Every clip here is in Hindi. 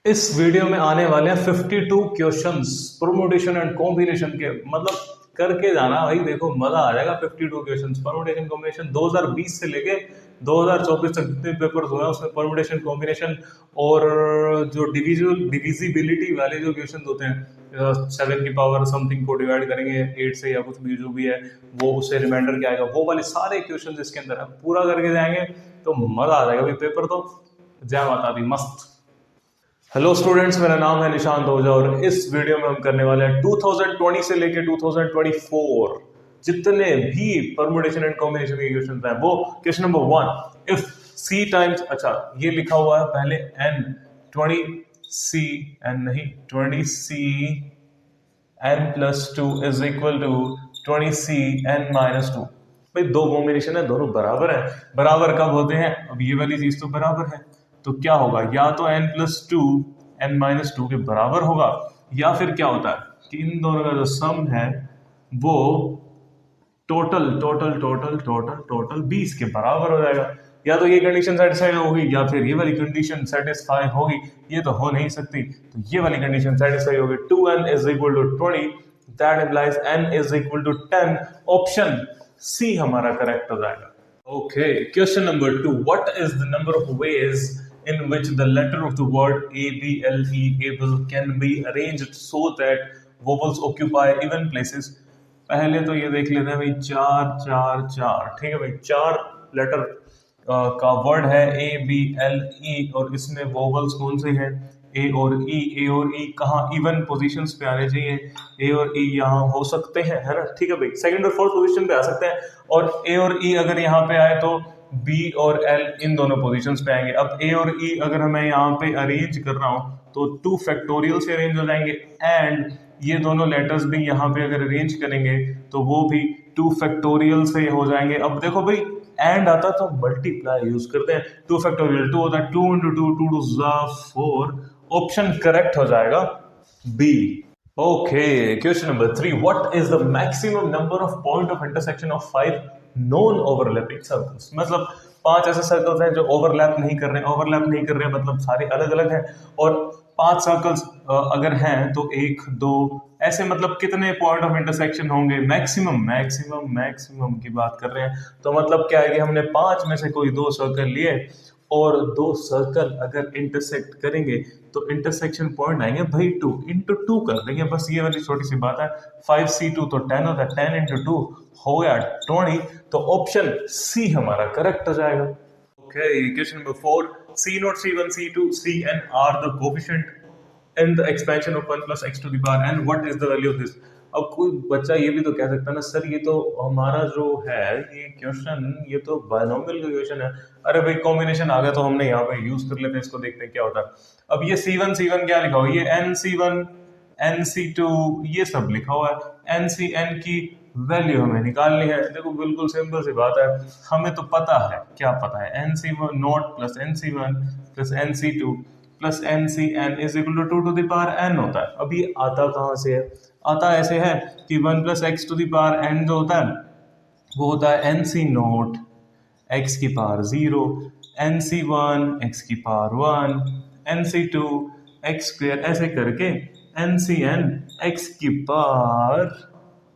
इस वीडियो में आने वाले हैं 52 क्वेश्चंस परमुटेशन एंड कॉम्बिनेशन के। मतलब करके जाना भाई, देखो मजा आ जाएगा। 52 क्वेश्चंस परमुटेशन कॉम्बिनेशन 2020 से लेके 2024 तक जितने पेपर्स हुए हैं उसमें परमुटेशन कॉम्बिनेशन और जो डिविजिबिलिटी वाले जो क्वेश्चन होते हैं, 7 की पावर समथिंग को डिवाइड करेंगे 8 से या कुछ भी जो भी है वो, उससे रिमाइंडर क्या आएगा, वो वाले सारे क्वेश्चन इसके अंदर है। पूरा करके जाएंगे तो मजा आ जाएगा भाई पेपर तो। जय माता दी, मस्त। हेलो स्टूडेंट्स, मेरा नाम है निशांत ओझा और इस वीडियो में हम करने वाले हैं 2020 से लेके 2024 जितने भी परमुटेशन एंड कॉम्बिनेशन के क्वेश्चन हैं वो। Question number 1, if C times, अच्छा ये लिखा हुआ है पहले n 20c n नहीं 20c n plus 2 is equal to 20c n minus 2। भाई दो कॉम्बिनेशन है, दोनों बराबर है। बराबर कब होते हैं? अब ये वाली चीज तो बराबर है तो क्या होगा, या तो n plus two n minus two के बराबर होगा, या फिर क्या होता है कि इन दोनों का जो सम है वो total total total total total 20 के बराबर हो जाएगा। या तो ये कंडीशन सेटिस्फाई होगी या फिर ये वाली कंडीशन सेटिस्फाई होगी। ये तो हो नहीं सकती, तो ये वाली कंडीशन सेटिस्फाई होगी। 2n is equal to 20, that implies n is equal to 10। Option C हमारा करेक्ट हो जाएगा। Okay, question number 2. What is the number of ways in which the letter of the word A, B, L, E, able can be arranged so that vowels occupy even places? पहले तो ये देख लेते हैं भाई, चार चार चार, ठीक है भाई। चार लेटर का वर्ड है ए बी एल ई, और इसमें वोवल्स कौन से हैं? ए और ई। ए और ई कहाँ इवन पोजीशंस पे आने चाहिए। ए और ई यहाँ हो सकते हैं, है ना, ठीक है भाई, सेकंड और फोर्थ पोजीशन पे आ सकते हैं। और ए और ई अगर यहाँ पे आए तो बी और एल इन दोनों पोजीशंस पे आएंगे। अब ए और ई अगर हमें यहाँ पे अरेंज कर रहा हूँ तो 2 फैक्टोरियल से अरेंज हो जाएंगे, एंड ये दोनों लेटर्स भी यहाँ पे अगर अरेंज करेंगे तो वो भी 2 फैक्टोरियल से हो जाएंगे। अब देखो भाई, एंड आता तो मल्टीप्लाई यूज करते हैं। 2 फैक्टोरियल 2 होता है, 2 इंटू 2 2 टू 4। ऑप्शन करेक्ट हो जाएगा B. Okay, question number 3, what is the maximum number of point of intersection of 5 non overlapping circles? मतलब 5 ऐसे सर्कल्स हैं जो ओवरलैप नहीं कर रहे हैं। ओवरलैप नहीं कर रहे हैं मतलब सारे अलग अलग हैं, और 5 सर्कल्स अगर हैं तो 1 2 ऐसे, मतलब कितने पॉइंट ऑफ इंटरसेक्शन होंगे? मैक्सिमम मैक्सिमम मैक्सिमम की बात कर रहे हैं। तो मतलब क्या है कि हमने 5 में से कोई 2 सर्कल लिए और 2 सर्कल अगर इंटरसेक्ट करेंगे तो इंटरसेक्शन पॉइंट आएंगे भाई 2 इंटू 2 कर देंगे, बस ये वाली छोटी सी बात है। 5c2 तो 10 होता है, 10 इंटू 2 हो गया 20। तो ऑप्शन सी हमारा करेक्ट हो जाएगा। Okay, question number 4, c0 c1 c2 cn are the coefficient in the expansion of 1 plus x to the power n, what is the value of this? अब कोई बच्चा ये भी तो कह सकता है ना, सर ये तो हमारा जो है ये क्वेश्चन, ये तो बायनोमियल का क्वेश्चन है। अरे भाई कॉम्बिनेशन आ गया तो हमने यहाँ पे यूज कर लेते हैं, इसको देखते हैं क्या होता है। अब ये C1 क्या लिखा हुआ है? ये NC1 NC2 ये सब लिखा हुआ है। NCN की वैल्यू हमें निकालनी है। देखो बिल्कुल सिंपल सी बात है, हमें तो पता है, क्या पता है, NC1 naught plus NC1 plus NC2 plus NCN is equal to 2 to the power n होता है। अब ये आता कहाँ से है? आता ऐसे है कि 1 plus x to the power n जो होता है वो होता है NC नोट x की पावर 0, NC1 x की पावर 1, NC2 x स्क्वायर, ऐसे करके NCN x की पावर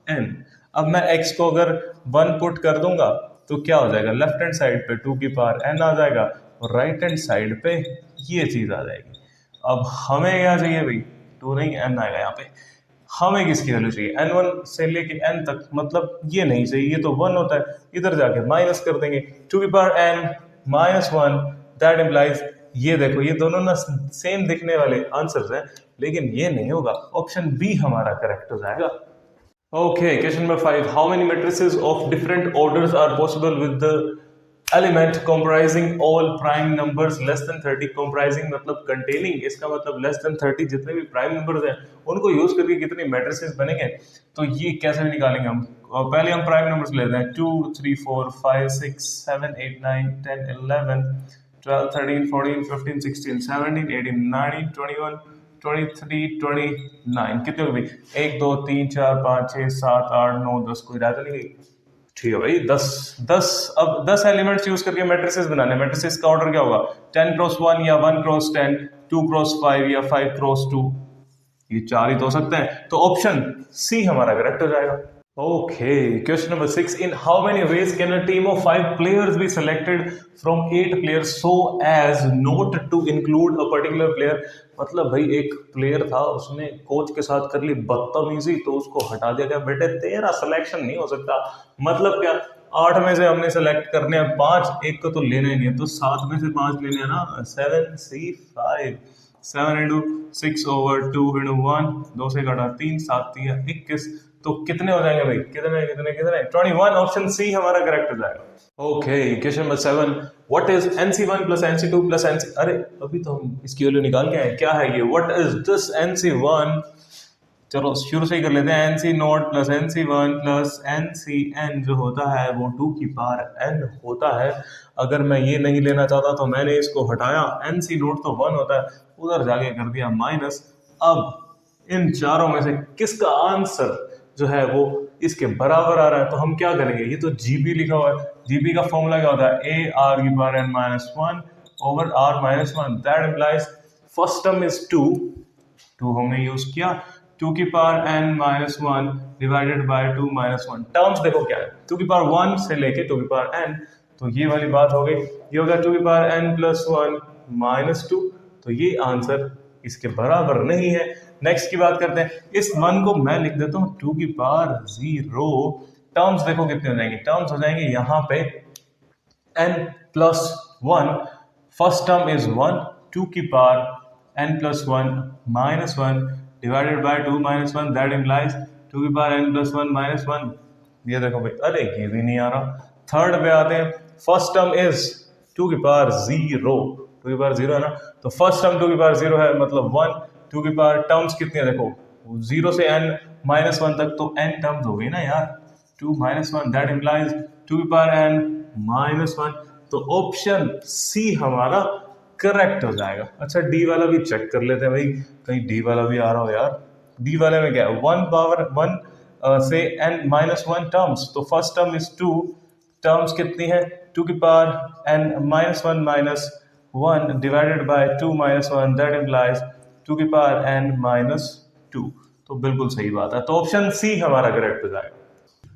n। अब मैं x को अगर 1 पुट कर दूंगा तो क्या हो जाएगा? लेफ्ट हैंड साइड पे 2 की पावर n आ जाएगा और राइट हैंड साइड पे ये चीज आ जाएगी। अब हमें क्या चाहिए भाई? 2 नहीं, n आएगा यहाँ पे। हमें किसकी वैल्यू चाहिए? n1 से लेके n तक, मतलब ये नहीं चाहिए, ये तो 1 होता है, इधर जाके माइनस कर देंगे 2 की पावर n माइनस 1, दैट इम्प्लाइज, ये देखो ये दोनों ना सेम दिखने वाले आंसर्स हैं, लेकिन ये नहीं होगा। ऑप्शन बी हमारा करेक्ट हो जाएगा। Okay, question number 5. How many matrices of different orders are possible with the element comprising all prime numbers less than 30? Comprising मतलब containing, इसका मतलब less than 30 जितने भी prime numbers हैं उनको यूज करके कितने matrices बनेंगे? तो ये कैसे भी निकालेंगे हम? पहले हम prime numbers लेते हैं 2 3 4 5 6 7 8 9 10 11 12 13 14 15 16 17 18 19 21 23 29। कितने हो गए? 1 2 3 4 5 6 7 8 9 10, कोई रहा तो नहीं गई? ठीक है भाई, 10 10 अब 10 एलिमेंट्स यूज करके मैट्रिसेस बनाने। मैट्रिसेस का ऑर्डर क्या होगा? 10 क्रॉस 1 या 1 क्रॉस 10, 2 क्रॉस 5 या 5 क्रॉस 2। ये चार ही तो हो सकते हैं, तो ऑप्शन सी हमारा करेक्ट हो जाएगा। Okay, question number 6, in how many ways can a team of 5 players be selected from 8 players so as not to include a particular player. मतलब भाई एक प्लेयर था, उसने कोच के साथ कर ली बदतमीजी, तो उसको हटा दिया गया। बेटे तेरा सिलेक्शन नहीं हो सकता। मतलब क्या, 8 में से हमने सेलेक्ट करने हैं 5, एक को तो लेना ही नहीं है, तो 7 में से 5 लेने हैं ना। 7C5, 7 इंटू 6/2 × 1, 2 से घटा 3, 7 3 21, तो कितने हो जाएंगे भाई? कितने कितने कितने 21। ऑप्शन सी हमारा करेक्ट हो जाएगा। Okay, question number 7, what is NC1 plus NC2 plus NC, अरे अभी तो हम इसकी वैल्यू निकाल के आए, क्या है ये? What is this NC1? चलो शुरू से ही कर लेते हैं। NC0 plus NC1 plus NCN जो होता है वो 2 की पावर n होता है। अगर मैं ये नहीं लेना चाहता तो मैंने इसको हटाया, NC0 तो 1 होता है, उधर जाके कर दिया माइनस। अब इन चारों में से किसका आंसर जो है वो इसके बराबर आ रहा है, तो हम क्या करेंगे? ये तो GB लिखा हुआ है, GB का फॉर्मूला क्या होता है? AR⁻n−1 over R−1। That implies first term is 2 हमने यूज किया, 2 की power n−1 divided by 2 -1। Terms देखो क्या है, 2 की पावर 1 से लेके 2 की पावर n, तो ये वाली बात हो गई। ये होगा 2 की पावर n+1 -2, तो ये आंसर इसके बराबर नहीं है। नेक्स्ट की बात करते हैं, इस 1 को मैं लिख देता हूँ 2 की पावर 0। टर्म्स देखो कितने हो जाएंगे? टर्म्स हो जाएंगे यहाँ पे n+1, फर्स्ट टर्म इज 1, 2 की power n+1 -1 divided by 2 -1, that implies 2 की पावर n+1 -1। ये देखो भाई, अरे ये भी नहीं आ रहा। थर्ड पे आते हैं, फर्स्ट टर्म इज 2 की पावर 0, 2 की पावर 0 है ना, तो फर्स्ट टर्म 2 की पावर 0 है, मतलब 1। 2 की पावर टर्म्स कितनी है देखो, 0 से n-1 तक, तो n टर्म्स हो गई ना यार, 2 -1, दैट इम्प्लाइज 2 की पावर n-1। तो ऑप्शन सी हमारा करेक्ट हो जाएगा। अच्छा, डी वाला भी चेक कर लेते हैं भाई, कहीं डी वाला भी आ रहा हो यार। डी वाले में क्या है? 1 पावर 1 से n-1 टर्म्स, तो फर्स्ट टर्म इज 2, टर्म्स कितनी है? 2 की power n-1 divided by 2 -1, that implies 2 की पावर n-2। तो बिल्कुल सही बात है, तो ऑप्शन सी हमारा करेक्ट हो जाएगा।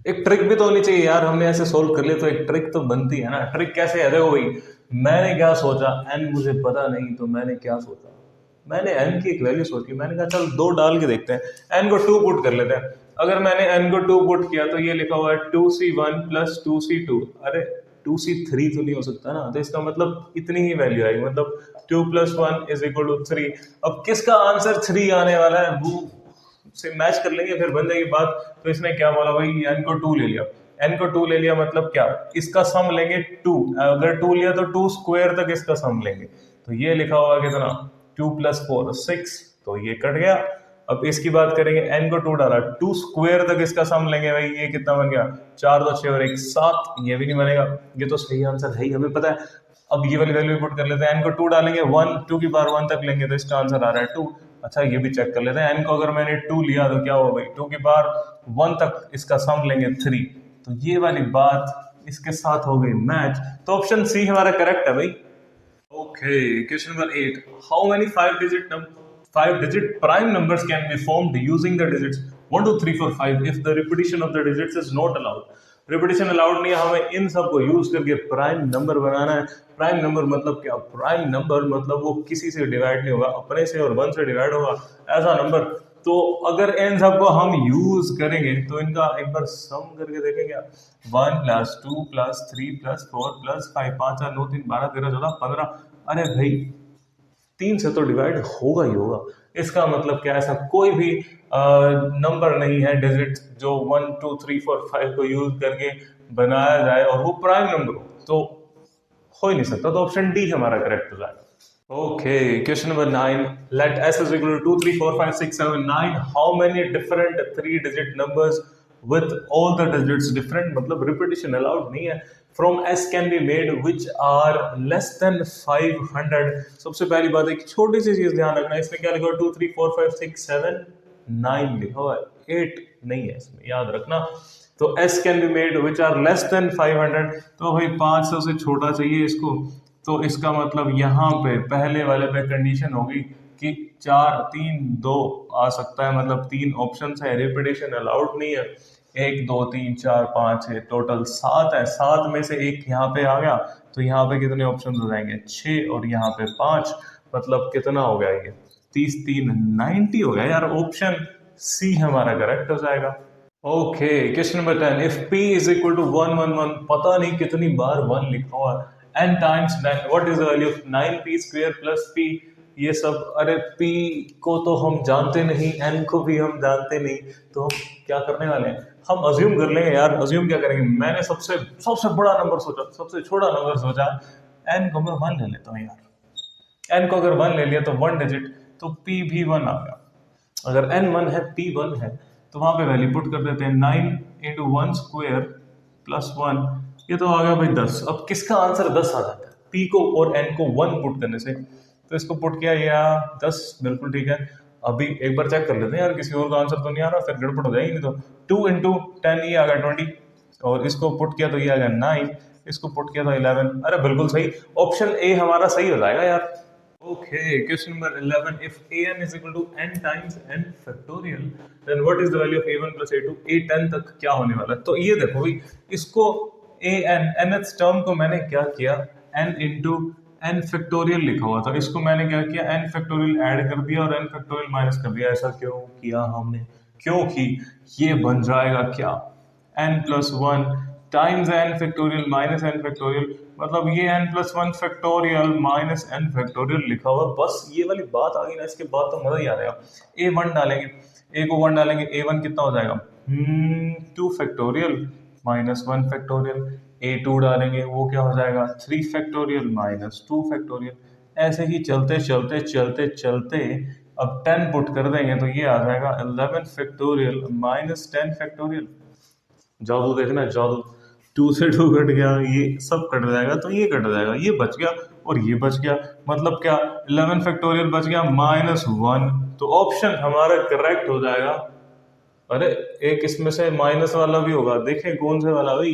एक ट्रिक भी तो होनी चाहिए यार, हमने ऐसे सोल्व कर लिया तो एक ट्रिक तो बनती है ना। ट्रिक कैसे है देखो भाई, मैंने क्या सोचा, n मुझे पता नहीं, तो मैंने क्या सोचा, मैंने n की एक वैल्यू सोची, मैंने कहा चल 2 डाल के देखते हैं, n को 2 पुट कर लेते हैं। अगर मैंने n को 2 पुट किया तो ये लिखा हुआ है 2C1 प्लस 2C2, अरे 2C3 तो नहीं हो सकता ना, तो इसका मतलब इतनी ही वैल्यू आएगी, मतलब 2 + 1 = 3। अब किसका आंसर 3 आने वाला है वो से मैच कर लेंगे, फिर बन जाएगी बात। तो इसने क्या बोला भाई, n को 2 ले लिया, n को 2 ले लिया मतलब क्या, इसका सम लेंगे 2, अगर 2 लिया तो 2 स्क्वायर तक इसका सम लेंगे, तो ये लिखा हुआ कितना, 2 + 4 6, तो ये कट गया। अब इसकी बात करेंगे, n को 2 डाला, 2 स्क्वायर तक इसका सम लेंगे भाई, ये कितना बन गया, 4 2 6 और 1 7, ये भी नहीं बनेगा, ये तो सही आंसर है ही, हमें पता है। अब ये वाली वैल्यू पुट कर लेते हैं, n को 2 डालेंगे, 1 2 की पावर 1 तक लेंगे, तो इसका आंसर आ रहा है 2। अच्छा, ये भी चेक कर लेते हैं, n को अगर मैंने 2 लिया तो क्या होगा भाई, 2 की पावर 1 तक इसका सम लेंगे 3, तो ये वाली बात इसके साथ हो गई मैच, तो ऑप्शन सी हमारा करेक्ट है भाई। Okay, question number 8, how many 5 digit prime numbers can be formed using the digits 1 2 3 4 5 if the repetition of the digits is not allowed। Repetition allowed नहीं है, हमें इन सब को यूज करके प्राइम नंबर बनाना है। प्राइम नंबर मतलब क्या? प्राइम नंबर मतलब वो किसी से डिवाइड नहीं होगा, अपने से और 1 से डिवाइड होगा, ऐसा नंबर। तो अगर इन सब को हम यूज करेंगे तो इनका एक बार सम करके देखेंगे, 1 + 2 + 3 + 4 + 5 5 4 9 3 12 13 14 15, अरे भाई 3 से तो डिवाइड होगा ही होगा। इसका मतलब क्या, ऐसा कोई भी नंबर नहीं है डिजिट जो 1 2 3 4 5 को यूज करके बनाया जाए और वो प्राइम नंबर हो ही नहीं सकता, तो ऑप्शन डी हमारा करेक्ट हो जाएगा। Okay, question number 9, let s is equal to 2 3 4 5 6 7 9 how many different 3 digit numbers with all the digits different, मतलब रिपीटिशन अलाउड नहीं है, from s can be made which are less than 500। सबसे पहली बात है, एक छोटी सी चीज ध्यान रखना, इसमें क्या लिखा हुआ 2 3 4 5 6 7 9 लिखा हुआ है, 8 नहीं है इसमें, याद रखना। तो s can be made which are less than 500, तो भाई 500 से छोटा चाहिए इसको। तो इसका मतलब यहाँ पे पहले वाले पे कंडीशन होगी कि 4 3 2 आ सकता है, मतलब 3 ऑप्शन है, रिपीटेशन अलाउड नहीं है। 1 2 3 4 5 6 टोटल 7 है, 7 में से एक यहाँ पे आ गया, तो यहाँ पे कितने ऑप्शन हो जाएंगे 6 और यहाँ पे 5, मतलब कितना हो गया ये 30 3 90 हो गया यार। ऑप्शन सी हमारा करेक्ट हो जाएगा। Okay, question number 10, if p is equal to 1 1 1, पता नहीं कितनी बार 1 लिखा हुआ है, n times 9, what is the value of 9p square plus p, ये सब। अरे p को तो हम जानते नहीं, n को भी हम जानते नहीं, तो हम क्या करने वाले हैं, हम अज्यूम कर लेंगे यार। अज्यूम क्या करेंगे, मैंने सबसे सबसे बड़ा नंबर सोचा, सबसे छोटा नंबर सोचा, n को मैं 1 ले लेता हूँ यार। n को अगर 1 ले लिया तो 1 डिजिट, तो p भी 1 आ गया। अगर n 1 है p 1 है, तो वहां पे वैल्यू पुट कर देते हैं, 9 इंटू 1 स्क्वायर प्लस 1, ये तो आ गया भाई 10। अब किसका आंसर 10 आ जाता है, p को और n को 1 पुट करने से, तो इसको पुट किया या 10, बिल्कुल ठीक है। अभी एक बार चेक कर लेते हैं यार, किसी और का आंसर तो नहीं आ रहा, फिर गड़बड़ हो जाएगी। नहीं तो 2 इंटू 10 ये आ गया 20, और इसको पुट किया तो ये आ गया 9, इसको पुट किया तो 11। अरे बिल्कुल सही, ऑप्शन ए हमारा सही हो जाएगा यार। Okay, question number 11. If an is equal to n times n factorial, then what is the value of a1 plus a2? a10 तक क्या होने वाला है? तो ये देखो भाई, इसको nth टर्म को मैंने क्या किया, n इंटू n फैक्टोरियल लिखा हुआ था, इसको मैंने क्या किया, n फैक्टोरियल ऐड कर दिया और n फैक्टोरियल माइनस कर दिया। ऐसा क्यों किया हमने, क्योंकि ये बन जाएगा क्या, n plus 1 times n factorial minus n factorial, मतलब ये n plus 1 factorial minus n factorial लिखा हुआ। बस ये वाली बात आ गई ना, इसके बाद तो मजा ही आ जाएगा। a1 डालेंगे, a को 1 डालेंगे, a1 कितना हो जाएगा 2 फैक्टोरियल माइनस 1 फैक्टोरियल, a2 डालेंगे, वो क्या हो जाएगा 3 फैक्टोरियल माइनस 2 फैक्टोरियल। ऐसे ही चलते चलते चलते चलते अब 10 पुट कर देंगे तो ये आ जाएगा 11 फैक्टोरियल माइनस 10 फैक्टोरियल। जादू देखना, जादू, 2 से 2 कट गया, ये सब कट जाएगा, तो ये कट जाएगा, ये बच गया और ये बच गया, मतलब क्या 11 फैक्टोरियल बच गया माइनस 1, तो ऑप्शन हमारा करेक्ट हो जाएगा। अरे एक इसमें से माइनस वाला भी होगा, देखें कौन से वाला भाई,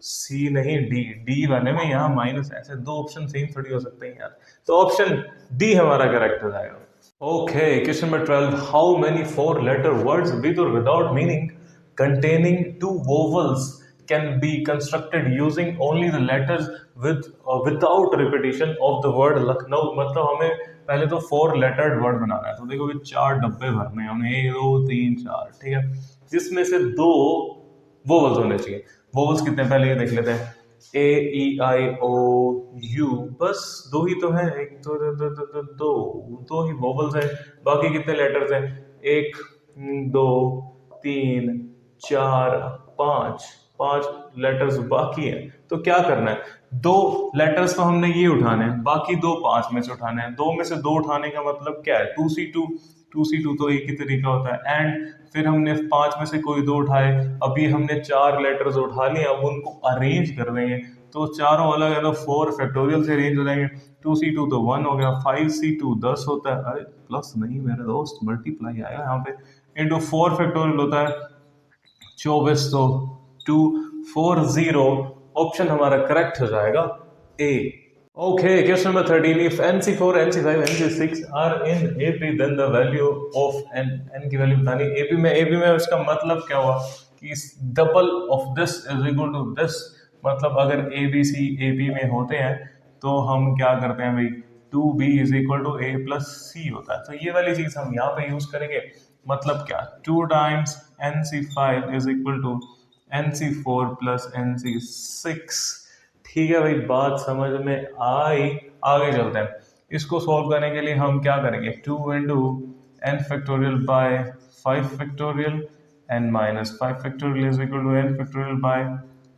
सी नहीं डी, डी वाले में यहाँ माइनस, ऐसे दो ऑप्शन सेम थोड़ी हो सकते हैं यार, तो ऑप्शन डी हमारा करेक्ट हो जाएगा। Okay, question number 12, how many 4 letter words with or without meaning containing 2 vowels can be constructed using only the letters with without repetition of the word Lucknow. मतलब हमें पहले तो 4 lettered word बनाना है, तो देखो ये 4 डब्बे भरने हैं हमने, 1 2 3 4, ठीक है, जिसमें से 2 vowels होने चाहिए। vowels कितने पहले ये देख लेते हैं, ए ई आई ओ यू, बस 2 ही तो है, एक तो दो ही vowels है, बाकी कितने लेटर्स हैं, 1 2 3 4 5 लेटर्स बाकी हैं। तो क्या करना है, 2 लेटर्स तो हमने ये उठाने हैं, बाकी 2 5 में से उठाने हैं। 2 में से 2 उठाने का मतलब क्या है, 2c2 तो एक ही तरीका होता है, एंड फिर हमने 5 में से कोई 2 उठाए, अभी हमने 4 लेटर्स उठा लिए, अब उनको अरेंज कर देंगे, तो चारों अलग अलग 4 फैक्टोरियल से अरेंज हो जाएंगे। 2c2 तो 1 हो गया, 5c2 10 होता है, अरे प्लस नहीं मेरे दोस्त, मल्टीप्लाई आएगा यहाँ पे, इंटू 4 फैक्टोरियल होता है 24, तो 240, ऑप्शन हमारा करेक्ट हो जाएगा A. Okay, question number 13, if NC4 NC5 NC6 are in AP then the value of n की वैल्यू बतानी। AP में उसका मतलब क्या हुआ कि double of this is equal to this, मतलब अगर ABC AP में होते हैं तो हम क्या करते हैं भाई, 2B is equal to A plus C होता है, तो ये वाली चीज हम यहाँ पे यूज करेंगे। मतलब क्या, 2 times NC5 is equal to NC4 plus NC6। ठीक है भाई, बात समझ में आई। आगे चलते हैं, इसको सॉल्व करने के लिए हम क्या करेंगे, 2 into n factorial by 5 factorial n minus 5 factorial is equal to n factorial by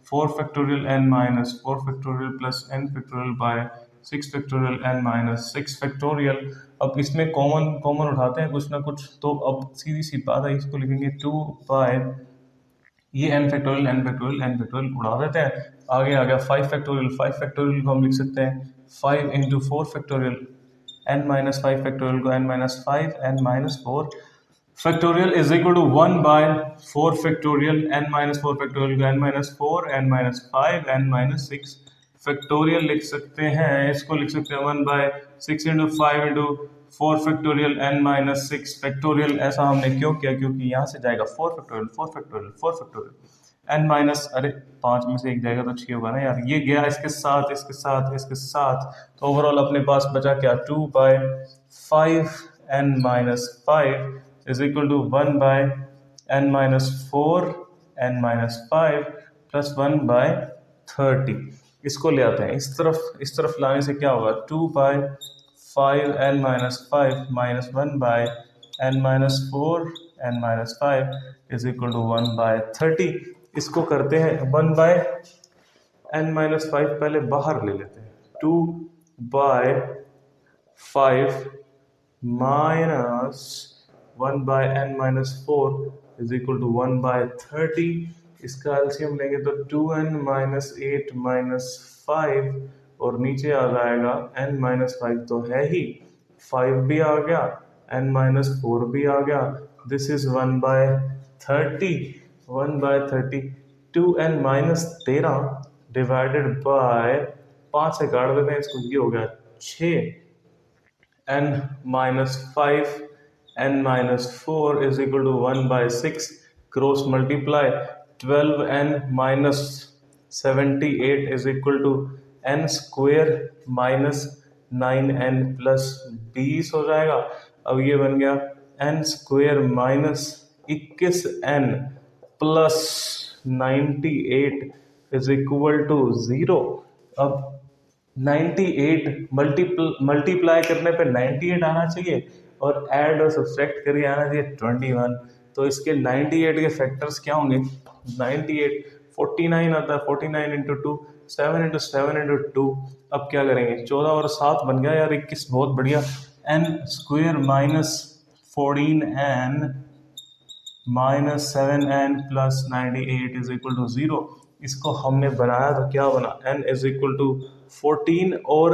4 factorial n minus 4 factorial plus n factorial by 6 factorial n minus 6 factorial. अब इसमें कॉमन उठाते हैं कुछ ना कुछ, तो अब सीधी सी बात है, इसको लिखेंगे 2 बाय ये n फैक्टोरियल उड़ा देते हैं, आगे आ गया 5 फैक्टोरियल को हम लिख सकते हैं 5 into 4 factorial, n minus 5 factorial को n minus 5 n minus 4 factorial is equal to 1/4 factorial n minus 4 factorial n minus 4 n minus 5 n minus 6 factorial लिख सकते हैं, इसको लिख सकते हैं 1/6 into 5 into 4 factorial n minus 6 factorial. ऐसा हमने क्यों किया? क्योंकि यहाँ से जाएगा 4 factorial 4 factorial 4 factorial n minus, अरे 5 में से एक जाएगा तो 6 होगा ना यार, ये गया इसके साथ इसके साथ इसके साथ, तो ओवरऑल अपने पास बचा क्या? 2/5 n minus 5 is equal to 1/n minus 4 n minus 5 plus 1/30। इसको ले आते हैं इस तरफ लाने से क्या होगा? 2/5 n minus 5 minus 1/n minus 4 n minus 5 is equal to 1/30। इसको करते हैं 1/n minus 5 पहले बाहर ले लेते हैं, 2/5 minus 1/n minus 4 is equal to 1/30। इसका एलसीएम लेंगे तो 2n minus 8 minus 5 और नीचे आ जाएगा n minus 5 तो है ही, 5 भी आ गया, n minus 4 भी आ गया, this is 1/30। 1/30 2n minus 13 divided by 5 से काट देते हैं इसको, ये हो गया 6 n minus 5 n minus 4 is equal to 1/6 cross multiply 12n minus 78 is equal to n square minus 9n plus 20 हो जाएगा। अब ये बन गया n square minus 21n plus 98 is equal to 0। अब 98 मल्टीप्लाई करने पे 98 आना चाहिए और ऐड और सब्सट्रैक्ट करके आना चाहिए 21। तो इसके 98 के फैक्टर्स क्या होंगे? 98 49 आता है, 49 इंटू 2 7 इंटू 7 इंटू 2। अब क्या करेंगे? 14 और 7 बन गया यार 21, बहुत बढ़िया। n square minus 14n minus 7n plus 98 is equal to 0। इसको हमने बनाया तो क्या बना? n इज इक्वल टू 14 और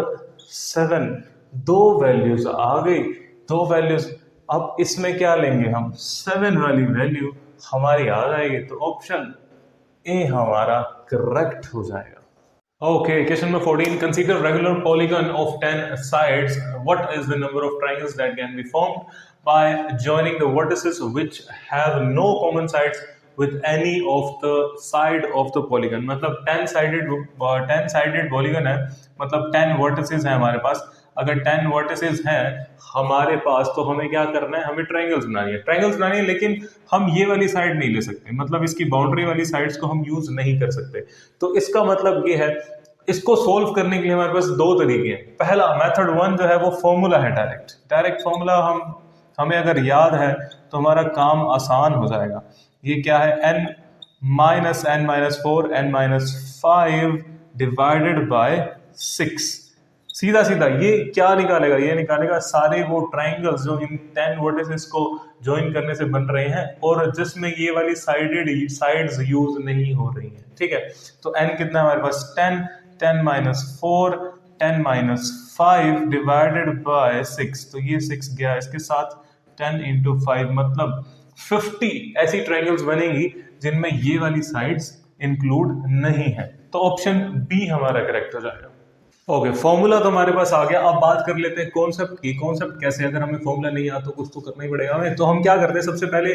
7, दो वैल्यूज आ गई, दो वैल्यूज। अब इसमें क्या लेंगे हम? 7 वाली वैल्यू हमारी आ जाएगी, तो ऑप्शन ए हमारा करेक्ट हो जाएगा। Okay, question number 14. Consider regular polygon of 10 sides. What is the number of triangles that can be formed by joining the vertices which have no common sides with any of the side of the polygon? मतलब 10 sided polygon है, मतलब 10 vertices हैं हमारे पास। अगर 10 वर्टिसेस हैं हमारे पास तो हमें क्या करना है? हमें ट्रायंगल्स बनानी है, लेकिन हम ये वाली साइड नहीं ले सकते, मतलब इसकी बाउंड्री वाली साइड्स को हम यूज नहीं कर सकते। तो इसका मतलब ये है, इसको सोल्व करने के लिए हमारे पास दो तरीके हैं। पहला मेथड 1 जो है वो फॉर्मूला है, डायरेक्ट फॉर्मूला हमें अगर याद है तो हमारा काम आसान हो जाएगा। ये क्या है? n minus 4 n minus 5 divided by 6। सीधा ये क्या निकालेगा? ये निकालेगा सारे वो ट्राइंगल्स जो इन 10 वर्टिसेस को ज्वाइन करने से बन रहे हैं और जिसमें ये वाली साइड्स यूज नहीं हो रही हैं। ठीक है, तो n कितना है हमारे पास? 10 माइनस 4 10 माइनस 5 डिवाइडेड बाय 6। तो ये 6 गया इसके साथ, 10 इंटू 5 मतलब 50 ऐसी ट्राइंगल्स बनेंगी जिनमें ये वाली साइड्स इंक्लूड नहीं है। तो ऑप्शन बी हमारा करेक्ट हो जाएगा। ओके, फॉर्मूला तो हमारे पास आ गया। अब बात कर लेते हैं कॉन्सेप्ट की। कॉन्सेप्ट कैसे? अगर हमें फॉर्मूला नहीं आता तो कुछ तो करना ही पड़ेगा हमें। तो हम क्या करते हैं? सबसे पहले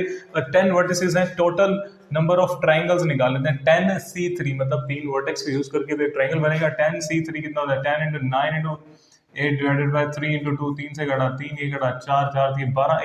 10 वर्टिसेस हैं, टोटल नंबर ऑफ ट्राइंगल्स निकाल लेते हैं। 10C3 मतलब 3 वर्टेक्स को यूज करके तो एक ट्राइंगल बनेगा। 10C3 कितना होता है? 10 into 9 into 8 divided by 3 into 2, 3 से घटा 3, ये घटा 4, 4 3 12,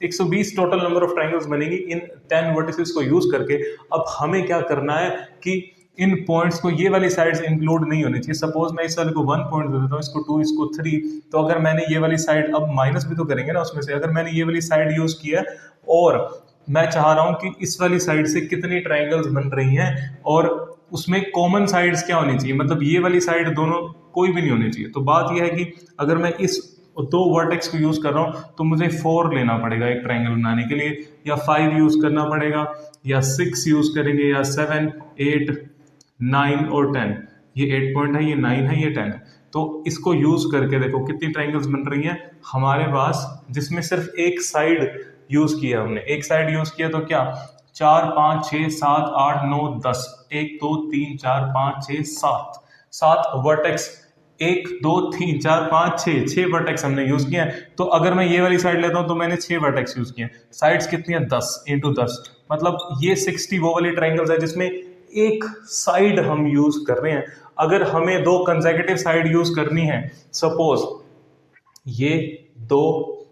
120 टोटल नंबर ऑफ ट्राइंगल्स बनेगी इन 10 वर्टिसेस को यूज करके। अब हमें क्या करना है कि इन पॉइंट्स को, ये वाली साइड्स इंक्लूड नहीं होनी चाहिए। सपोज मैं इस वाले को 1 पॉइंट दे देता हूँ, इसको 2, इसको 3, तो अगर मैंने ये वाली साइड, अब माइनस भी तो करेंगे ना उसमें से, अगर मैंने ये वाली साइड यूज किया और मैं चाह रहा हूं कि इस वाली साइड से कितनी ट्राइंगल्स बन रही हैं और उसमें कॉमन साइड्स क्या होनी चाहिए, मतलब ये वाली साइड दोनों कोई भी नहीं होनी चाहिए। तो बात यह है कि अगर मैं इस 2 वर्टेक्स को यूज कर रहा हूं तो मुझे 4 लेना पड़ेगा एक ट्राइंगल बनाने के लिए, या 5 यूज करना पड़ेगा, या 6 यूज करेंगे, या 7 8 9 और 10। ये 8 पॉइंट है, ये 9 है, ये 10 है। तो इसको यूज करके देखो कितनी ट्राइंगल्स बन रही हैं हमारे पास, जिसमें सिर्फ एक साइड यूज किया हमने, एक साइड यूज किया तो क्या 4 5 6 7 8 9 10, 1 2 3 4 5 6 7, 7 वर्टेक्स, 1 2 3 4 5 6 वर्टेक्स हमने यूज किया है। तो अगर मैं ये वाली साइड लेता हूं तो मैंने 6 वर्टेक्स यूज किए हैं। साइड्स कितनी है 10 इंटू 10, मतलब ये 60 वो वाली ट्राइंगल्स है जिसमें एक साइड हम यूज कर रहे हैं। अगर हमें दो कंसेक्यूटिव साइड यूज करनी है, सपोज ये 2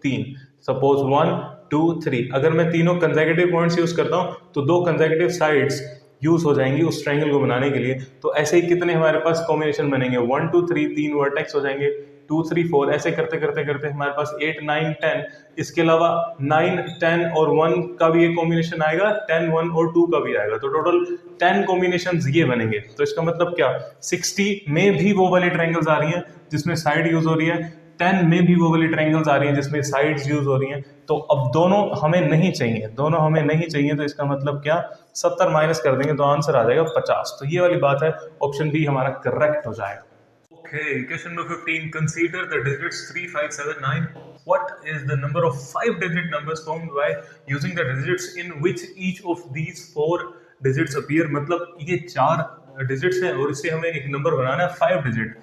3, सपोज 1 2 3, अगर मैं तीनों कंसेक्यूटिव पॉइंट्स यूज करता हूं तो दो कंसेक्यूटिव साइड्स यूज हो जाएंगी उस ट्रायंगल को बनाने के लिए। तो ऐसे ही कितने हमारे पास कॉम्बिनेशन बनेंगे 1 2 3, 3 वर्टेक्स हो जाएंगे, 2 3 4, ऐसे करते करते करते हमारे पास 8 9 10, इसके अलावा 9 10 और 1 का भी एक कॉम्बिनेशन आएगा, 10 1 और 2 का भी आएगा, तो टोटल 10 कॉम्बिनेशन ये बनेंगे। तो इसका मतलब क्या 60 में भी वो वाली ट्रायंगल्स आ रही हैं जिसमें साइड यूज हो रही है, 10 में भी वो वाली ट्रायंगल्स आ रही हैं जिसमें साइड्स यूज हो रही हैं। तो अब दोनों हमें नहीं चाहिए, दोनों हमें नहीं चाहिए, तो इसका मतलब क्या 70 माइनस कर देंगे तो आंसर आ जाएगा 50। तो ये वाली बात है, ऑप्शन बी हमारा करेक्ट हो जाएगा। Okay, question number 15. Consider the digits 3, 5, 7, 9. What is the number of 5-digit numbers formed by using the digits in which each of these 4 digits appear? मतलब ये 4 डिजिट्स हैं और इससे हमें एक नंबर बनाना है 5 डिजिट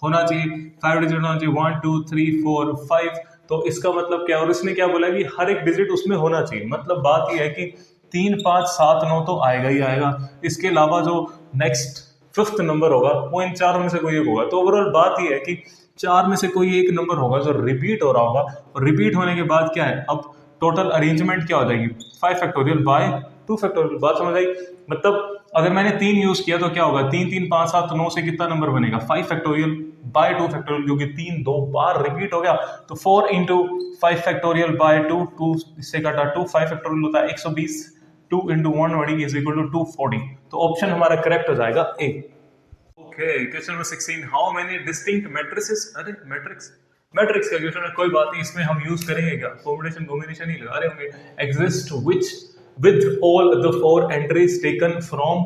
होना चाहिए, 5 डिजिट होना चाहिए, 1 2 3 4 5। तो इसका मतलब क्या, और इसने क्या बोला कि हर एक डिजिट उसमें होना चाहिए। मतलब बात यह है कि 3 5 7 9 तो आएगा ही आएगा, इसके अलावा जो नेक्स्ट 5th नंबर होगा वो इन चारों में से कोई एक होगा। तो ओवरऑल बात यह है कि 4 में से कोई एक नंबर होगा जो रिपीट हो रहा होगा, और रिपीट होने के बाद क्या है, अब टोटल अरेंजमेंट क्या हो जाएगी 5 फैक्टोरियल बाय 2 फैक्टोरियल। बात समझ आई? मतलब अगर मैंने 3 यूज किया तो क्या होगा, 3 3 5 7 9 से कितना नंबर बनेगा 5 फैक्टोरियल बाय 2 फैक्टोरियल, क्योंकि 3 2 बार रिपीट हो गया। तो 4 इंटू 5 फैक्टोरियल बाय 2, 2 इससे कटा 2, 5 फैक्टोरियल होता है 120, 2 इंटू 120 इज इक्वल टू 240। तो ऑप्शन हमारा करेक्ट हो जाएगा A. Okay, question number 16, how many distinct matrices, अरे मैट्रिक्स का क्वेश्चन है, कोई बात नहीं, इसमें हम यूज करेंगे क्या, कॉम्बिनेशन ही लगा रहे होंगे। Exist which with all the 4 entries taken from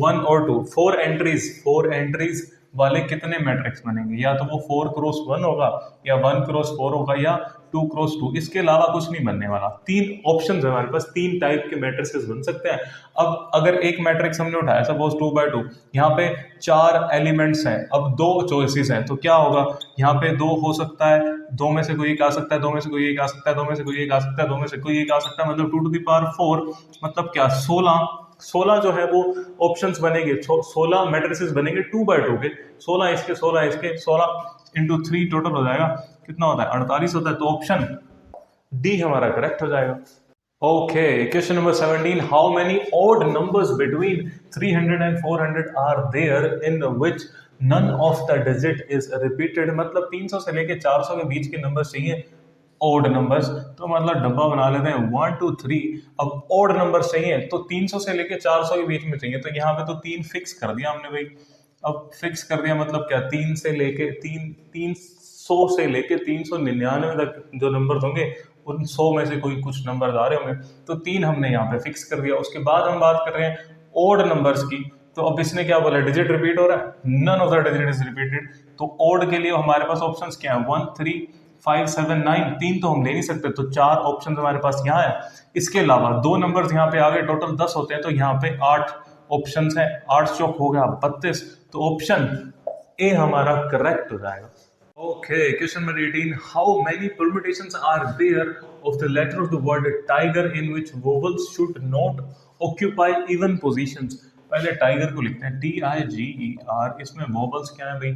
1 or 2, 4 entries वाले कितने मैट्रिक्स बनेंगे, या तो वो 4 क्रॉस 1 होगा, या 1 क्रॉस 4 होगा, या 2 क्रॉस 2, इसके अलावा कुछ नहीं बनने वाला। 3 ऑप्शंस है हमारे पास, 3 टाइप के मैट्रिक्स बन सकते हैं। अब अगर एक मैट्रिक्स हमने उठाया सपोज 2 by 2, यहाँ पे 4 एलिमेंट्स हैं, अब 2 चॉइसेस हैं, तो क्या होगा, यहाँ पे 2 हो सकता है, 2 में से कोई एक आ सकता है, 2 में से कोई एक आ सकता है, 2 में से कोई एक आ सकता है, 2 में से कोई एक आ सकता है, मतलब 2 to the power 4, मतलब क्या 16 जो है वो ऑप्शंस बनेंगे, 16 मैट्रिसेस बनेंगे 2 by 2 के, 16 इसके 16 इसके 16 इंटू 3 टोटल हो जाएगा, कितना होता है 48 होता है। तो ऑप्शन डी हमारा करेक्ट हो जाएगा। Okay, question number 17, how many odd numbers between 300 and 400 are there in which none of the digit is repeated. मतलब 300 से लेके 400 के बीच के नंबर्स चाहिए, ऑड नंबर्स। तो मतलब डब्बा बना लेते हैं 1 2 3। अब ऑड नंबर्स चाहिए तो 300 से लेके 400 के बीच में चाहिए, तो यहाँ पे तो 3 फिक्स कर दिया हमने भाई। अब फिक्स कर दिया मतलब क्या, 3 से लेके 300 से लेके 399 तक जो नंबर होंगे उन 100 में से कोई कुछ नंबर आ रहे होंगे, तो 3 हमने यहाँ पे फिक्स कर दिया। उसके बाद हम बात कर रहे हैं ऑड नंबर्स की, तो अब इसने क्या बोला, डिजिट रिपीट हो रहा है, none of the digit is repeated. तो ऑड के लिए हमारे पास ऑप्शंस क्या है 1 3 5 7 9, 3 तो हम ले नहीं सकते, तो 4 ऑप्शन हमारे पास यहाँ है। इसके अलावा 2 नंबर्स यहाँ पे आ गए, टोटल 10 होते हैं, तो यहाँ पे 8 ऑप्शंस हैं, 8 चौक हो गया 32, तो ऑप्शन ए हमारा करेक्ट हो जाएगा। Okay, question number 18. How many permutations are there of the letter of the word tiger in which vowels should not occupy even positions? पहले टाइगर को लिखते हैं TIGER, इसमें वोवल्स क्या है भाई,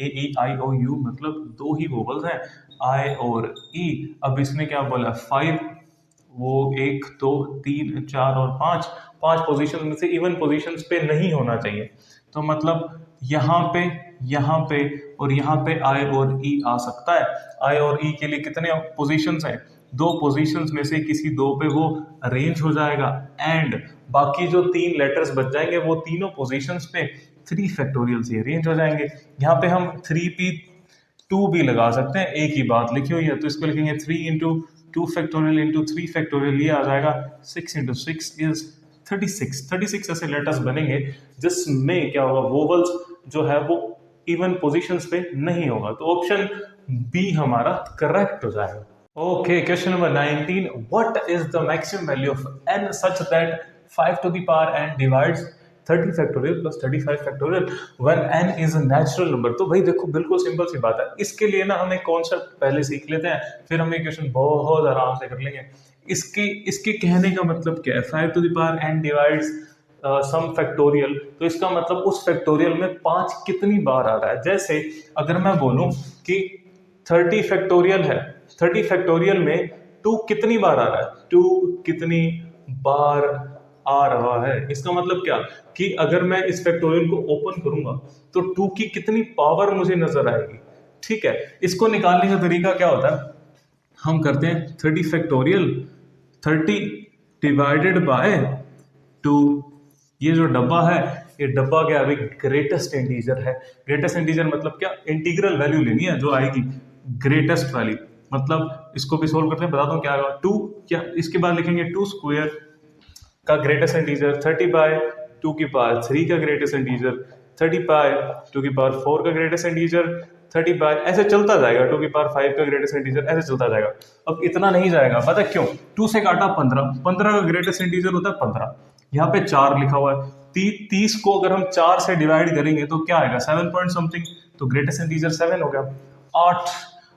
AEIOU, मतलब 2 ही वोवल्स हैं, I और E। अब इसने क्या बोला 5, वो 1 2 3 4 और 5 पोजीशन में से इवन पोजीशंस पे नहीं होना चाहिए। तो मतलब यहाँ पे और यहाँ पे आई और ई आ सकता है। आई और ई के लिए कितने पोजीशंस हैं, 2 पोजीशंस में से किसी 2 पे वो अरेंज हो जाएगा, एंड बाकी जो 3 लेटर्स बच जाएंगे वो तीनों पोजीशंस पे 3 फैक्टोरियल से अरेंज हो जाएंगे। यहाँ पे हम 3p2 भी लगा सकते हैं, एक ही बात लिखी हुई है, तो इसको लिखेंगे 3 इंटू 2 फैक्टोरियल इंटू 3 फैक्टोरियल, ये आ जाएगा 6 इंटू 6 इज 36 ऐसे लेटर्स बनेंगे जिसमें क्या होगा, वोवल्स जो है वो इवन पोजीशंस पे नहीं होगा। तो ऑप्शन बी हमारा करेक्ट हो जाएगा। Okay, question number 19. What is the maximum value of n such that 5 to the power n divides 30 factorial plus 35 factorial when n is a natural number? तो भाई देखो बिल्कुल सिंपल सी बात है, इसके लिए ना हम एक कॉन्सेप्ट पहले सीख लेते हैं, फिर हम ये क्वेश्चन बहुत आराम से कर लेंगे। इसके इसके कहने का मतलब क्या है? 5 to the power n divides some factorial, तो इसका मतलब उस फैक्टोरियल में 5 कितनी बार आ रहा है। जैसे अगर मैं बोलूं कि 30 फैक्टोरियल है, 30 फैक्टोरियल में 2 कितनी बार आ रहा है, 2 कितनी बार आ रहा है, इसका मतलब क्या कि अगर मैं इस फैक्टोरियल को ओपन करूंगा तो 2 की कितनी पावर मुझे नजर आएगी। ठीक है, इसको निकालने का तरीका क्या होता है, हम करते हैं 30 फैक्टोरियल 30 डिवाइडेड बाय 2। ये जो डब्बा है, ये डब्बा क्या है, ग्रेटेस्ट इंटीजर है। ग्रेटेस्ट इंटीजर मतलब क्या, इंटीग्रल वैल्यू लेनी है जो आएगी ग्रेटेस्ट वैल्यू। मतलब इसको भी सोल्व करते हैं, बताता हूँ क्या आएगा। 2 क्या, इसके बाद लिखेंगे 2 स्क्वायर का ग्रेटेस्ट इंटीजर, 30 बाय 2 की पावर 3 का ग्रेटेस्ट इंटीजर, 30 बाय 2 की पावर 4 का ग्रेटेस्ट इंटीजर, 30 बाय, ऐसे चलता जाएगा 2 की पावर 5 का ग्रेटेस्ट इंटीजर, ऐसे चलता जाएगा। अब इतना नहीं जाएगा, पता क्यों? 2 से काटा 15, 15 का ग्रेटेस्ट इंटीजर होता है 15, यहाँ पे 4 लिखा हुआ है। 30 को अगर हम 4 से डिवाइड करेंगे तो क्या आएगा, 7 पॉइंट समथिंग, तो ग्रेटेस्ट इंटीजर 7 हो गया। 8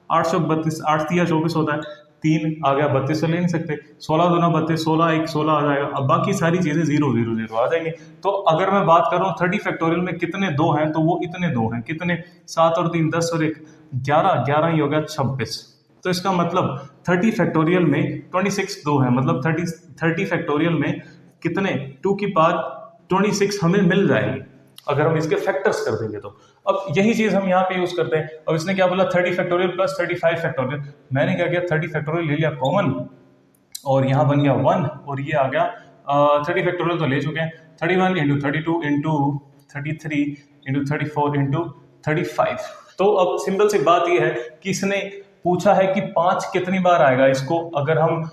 832, 8 तिया 24 होता है, 3 आ गया, 32 तो ले नहीं सकते, 16 दूना 32, 16 1 16 आ जाएगा। अब बाकी सारी चीजें 0 0 0 आ जाएंगे। तो अगर मैं बात कर रहा हूँ 30 फैक्टोरियल में कितने 2 हैं, तो वो इतने 2 हैं, कितने, 7 और 3 10 और 1 11, 11 ही हो गया 26। तो इसका मतलब 30 फैक्टोरियल में 26 2 है, मतलब 30 फैक्टोरियल में कितने 2 की पावर 26 हमें मिल जाएगी अगर हम इसके फैक्टर्स कर देंगे तो। अब यही चीज हम यहाँ पे यूज करते हैं। अब इसने क्या बोला, 30 फैक्टोरियल प्लस 35 फैक्टोरियल, मैंने क्या किया, 30 फैक्टोरियल ले लिया कॉमन और यहाँ बन गया 1 और ये आ गया 30 फैक्टोरियल तो ले चुके हैं, 31 इंटू 32 इंटू 33 इंटू 34 इंटू 35। तो अब सिंपल सी बात ये है कि इसने पूछा है कि 5 कितनी बार आएगा, इसको अगर हम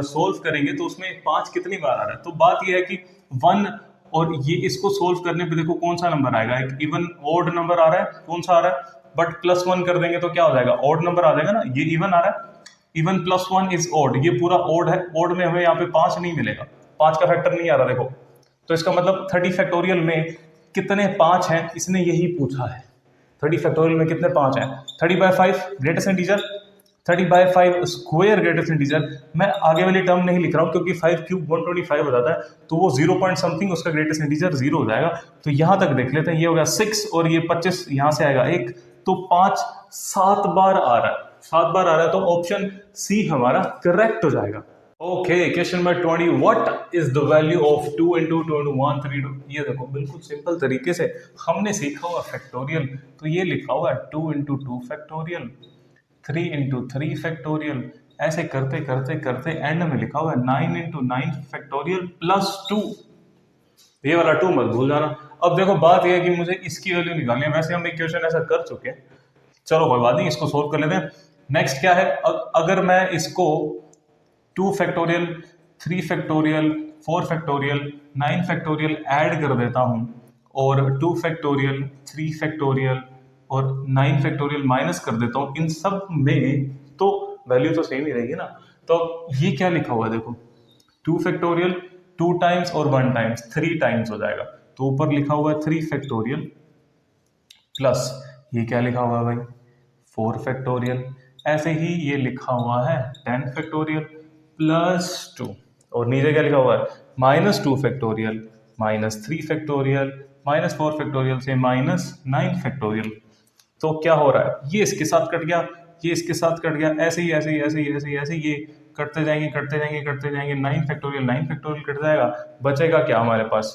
सोल्व करेंगे तो उसमें 5 कितनी बार आ रहा है। तो बात ये है कि 1 और ये, इसको सोल्व करने पे देखो कौन सा नंबर आएगा, एक इवन ओड नंबर आ रहा है, कौन सा आ रहा है, बट +1 कर देंगे तो क्या हो जाएगा, ओड नंबर आ जाएगा ना। ये इवन आ रहा है, इवन +1 इज ओड, ये पूरा ओड है, ओड में हमें यहाँ पे 5 नहीं मिलेगा, 5 का फैक्टर नहीं आ रहा देखो। तो इसका मतलब 30 फैक्टोरियल में कितने 5 हैं, इसने यही पूछा है। 30 फैक्टोरियल में कितने 5 हैं, 30/5 greatest integer, 30/5 square greatest integer. मैं आगे वाली टर्म नहीं लिख रहा हूँ क्योंकि 5 क्यूब 125 हो जाता है, तो वो 0 पॉइंट समथिंग उसका ग्रेटेस्ट इंटीजर 0 हो जाएगा। तो यहां तक देख लेते हैं, ये हो गया 6 और ये 25 यहां से आएगा 1, तो 5 7 बार आ रहा है, 7 बार आ रहा है, तो ऑप्शन सी हमारा करेक्ट हो जाएगा। Okay, question number 20, what is the value of 2 into 2 into 132। ये देखो बिल्कुल सिंपल तरीके से हमने सीखा हुआ फैक्टोरियल, तो ये लिखा हुआ है 2 इंटू 2 फैक्टोरियल, 3 इंटू 3 फैक्टोरियल, ऐसे करते करते करते एंड में लिखा हुआ है 9 इंटू 9 फैक्टोरियल प्लस 2। ये वाला 2 मत भूल जाना। अब देखो बात यह है कि मुझे इसकी वैल्यू निकालनी है, वैसे हम एक क्वेश्चन ऐसा कर चुके हैं, चलो कोई बात नहीं, इसको सोल्व कर लेते हैं। नेक्स्ट क्या है, अगर मैं इसको 2 factorial 3 factorial 4 factorial 9 factorial add कर देता हूं और 2 फैक्टोरियल 3 फैक्टोरियल और 9 फैक्टोरियल माइनस कर देता हूं इन सब में, तो वैल्यू तो सेम ही रहेगी ना। तो ये क्या लिखा हुआ है देखो, 2 फैक्टोरियल 2 टाइम्स और 1 टाइम्स 3 टाइम्स हो जाएगा, तो ऊपर लिखा हुआ है 3 फैक्टोरियल प्लस ये क्या लिखा हुआ है भाई 4 फैक्टोरियल, ऐसे ही ये लिखा हुआ है 10 फैक्टोरियल प्लस 2 और नीचे क्या लिखा हुआ है -2 फैक्टोरियल -3 फैक्टोरियल -4 फैक्टोरियल से -9 फैक्टोरियल। तो क्या हो रहा है, ये इसके साथ कट गया, ये इसके साथ कट गया, ऐसे ही ऐसे ही ऐसे ही ऐसे ही ऐसे ही ये कटते जाएंगे करते जाएंगे करते जाएंगे, 9 फैक्टोरियल कट जाएगा, बचेगा क्या हमारे पास,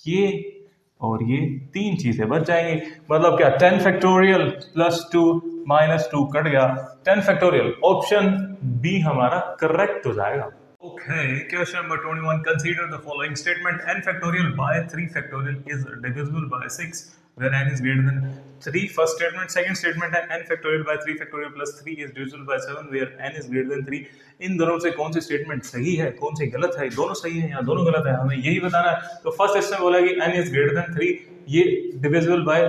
ये और ये 3 चीजें बच जाएंगी। मतलब क्या 10 फैक्टोरियल प्लस 2 -2 कट गया, 10 फैक्टोरियल, ऑप्शन बी हमारा करेक्ट हो जाएगा। Okay, question number 21. Consider the following statement: n factorial by 3 factorial is divisible by 6, where n is greater than 3. First statement. Second statement है n factorial by 3 factorial plus 3 is divisible by 7, where n is greater than 3. इन दोनों से कौन सी स्टेटमेंट सही है, कौन सी गलत है? दोनों सही है या दोनों गलत है, हमें यही बताना है। तो फर्स्ट इसमें बोला कि n is greater than 3, ये divisible by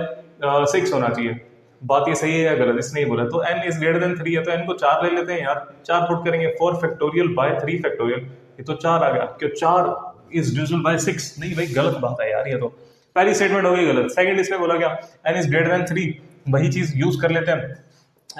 6 होना चाहिए। बात ये सही है या गलत, इसने ही बोला। तो n इज ग्रेटर देन 3 है तो n को 4 ले लेते हैं यार, 4 पुट करेंगे, 4 फैक्टोरियल बाय 3 फैक्टोरियल, ये तो 4 आ गया। क्यों 4 इज डिविजिबल बाय 6? नहीं भाई गलत बात है यार, ये तो पहली स्टेटमेंट हो गई गलत। सेकंड इसमें बोला क्या, n इज ग्रेटर देन 3, वही चीज यूज कर लेते हैं।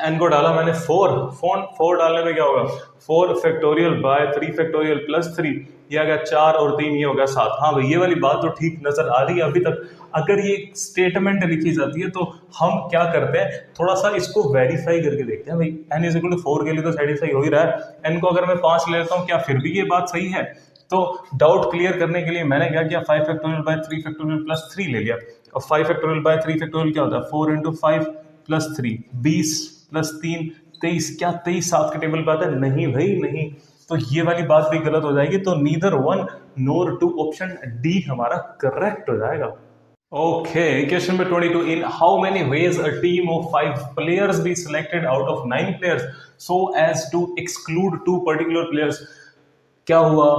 n को डाला मैंने 4 डालने में क्या होगा, 4 फैक्टोरियल बाय 3 फैक्टोरियल प्लस 3, ये आ गया 4 और 3 ये होगा 7। हाँ भाई ये वाली बात तो ठीक नजर आ रही है अभी तक। अगर ये स्टेटमेंट लिखी जाती है तो हम क्या करते हैं, थोड़ा सा इसको वेरीफाई करके देखते हैं। भाई n इज इक्वल टू 4 के लिए तो सेटिस्फाई हो ही रहा है, n को अगर मैं 5 ले लेता हूँ क्या फिर भी ये बात सही है? तो डाउट क्लियर करने के लिए मैंने क्या किया, 5 फैक्टोरियल बाय 3 फैक्टोरियल प्लस 3 ले लिया। और 5 फैक्टोरियल बाय 3 फैक्टोरियल क्या होता है, 4 इंटू 5 प्लस 3, 20 प्लस 3 23। क्या 23 7 के टेबल पे आता है? नहीं भाई नहीं। तो ये वाली बात भी गलत हो जाएगी। तो नीदर 1 नोर 2, ऑप्शन डी हमारा करेक्ट हो जाएगा। Okay, question number 22, in how many ways a team of 5 players be selected out of 9 players so as to exclude 2 particular players. क्या हुआ,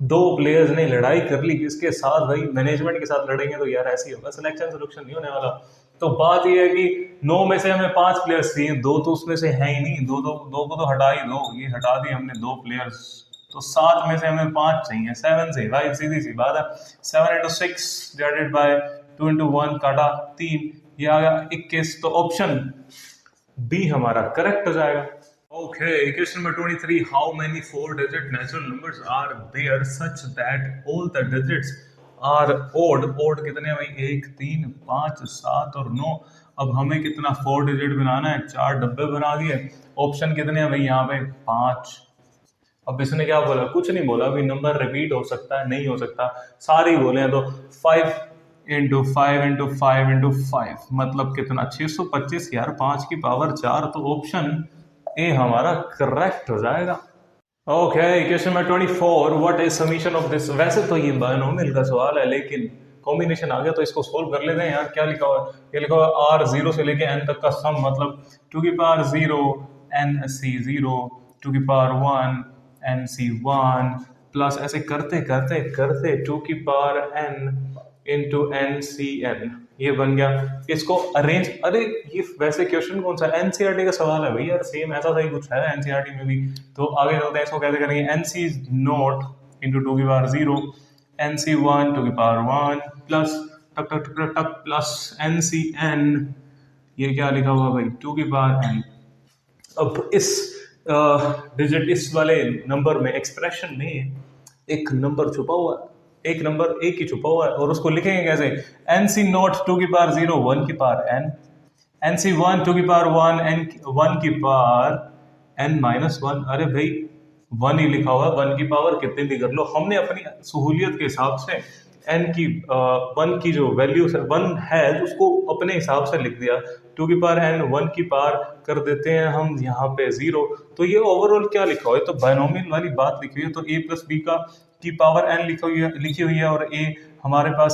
2 प्लेयर्स ने लड़ाई कर ली, किसके साथ भाई, मैनेजमेंट के साथ लड़ेंगे तो यार ऐसे ही होगा, सिलेक्शन सिलेक्शन नहीं होने वाला। तो बात ये है कि 9 में से हमें 5 प्लेयर्स चाहिए, 2 तो उसमें से है ही नहीं, दो को तो हटा ही दो, ये हटा दिए हमने 2 प्लेयर्स, तो 7 में से हमें 5 चाहिए, 7 से भाई सीधी सी बात है। 7 इंटू 6 डिवाइडेड बाय 2 इंटू 1 काटा 3, ये आ गया 21। तो ऑप्शन बी हमारा करेक्ट हो जाएगा। Okay, question number 23. How many 4-digit natural numbers are there such that all the digits are odd? Odd कितने हैं भाई, 1 3 5 7 और 9। अब हमें कितना 4 डिजिट बनाना है, 4 डब्बे बना दिए। ऑप्शन कितने हैं भाई यहाँ पे, 5। अब इसने क्या बोला, कुछ नहीं बोला, अभी नंबर रिपीट हो सकता है नहीं हो सकता, सारे ही बोले हैं। तो 5 इंटू 5 इंटू 5 इंटू 5 मतलब कितना, 625 यार, 5 की पावर 4। तो ऑप्शन ए हमारा करेक्ट हो जाएगा। Okay, question number 24, what is summation of this. वैसे तो ये बायनोमियल का सवाल है लेकिन कॉम्बिनेशन आ गया तो इसको सोल्व कर लेते हैं यार। क्या लिखा हुआ है, ये लिखा हुआ है r 0 से लेके n तक का सम, मतलब 2 की पावर 0 nc 0 2 की पावर 1 nc 1 प्लस ऐसे करते करते करते 2 की पावर n इंटू NCN, ये बन गया। इसको अरेंज, अरे ये वैसे क्वेश्चन कौन सा, एनसीईआरटी का सवाल है भाई यार, सेम ऐसा सही कुछ है एनसीईआरटी में भी। तो आगे चलते हैं, इसको कैसे करेंगे, NC नोट इंटू 2 की पावर 0 NC1 2 की पावर 1 प्लस टक टक टक टक प्लस NCN, ये क्या लिखा हुआ भाई 2 की पावर n। अब इस डिजिट इस वाले नंबर में, एक्सप्रेशन में एक नंबर छुपा हुआ है, एक नंबर एक ही छुपा हुआ है, और उसको लिखेंगे कैसे, NC नोट 2 की पावर 0 1 की पावर n, NC1 2 की पावर 1 n 1 की पावर n माइनस 1। अरे भाई 1 ही लिखा हुआ है, 1 की पावर कितनी भी कर लो, हमने अपनी सहूलियत के हिसाब से n की 1 की जो वैल्यू 1 है उसको अपने हिसाब से लिख दिया। 2 की पावर n 1 की पावर कर देते हैं हम यहाँ पे 0। तो ये ओवरऑल क्या लिखा हुआ है, तो बायनोमियल वाली बात लिखी हुई है, तो a प्लस बी का की पावर n लिखी हुई है, और a हमारे पास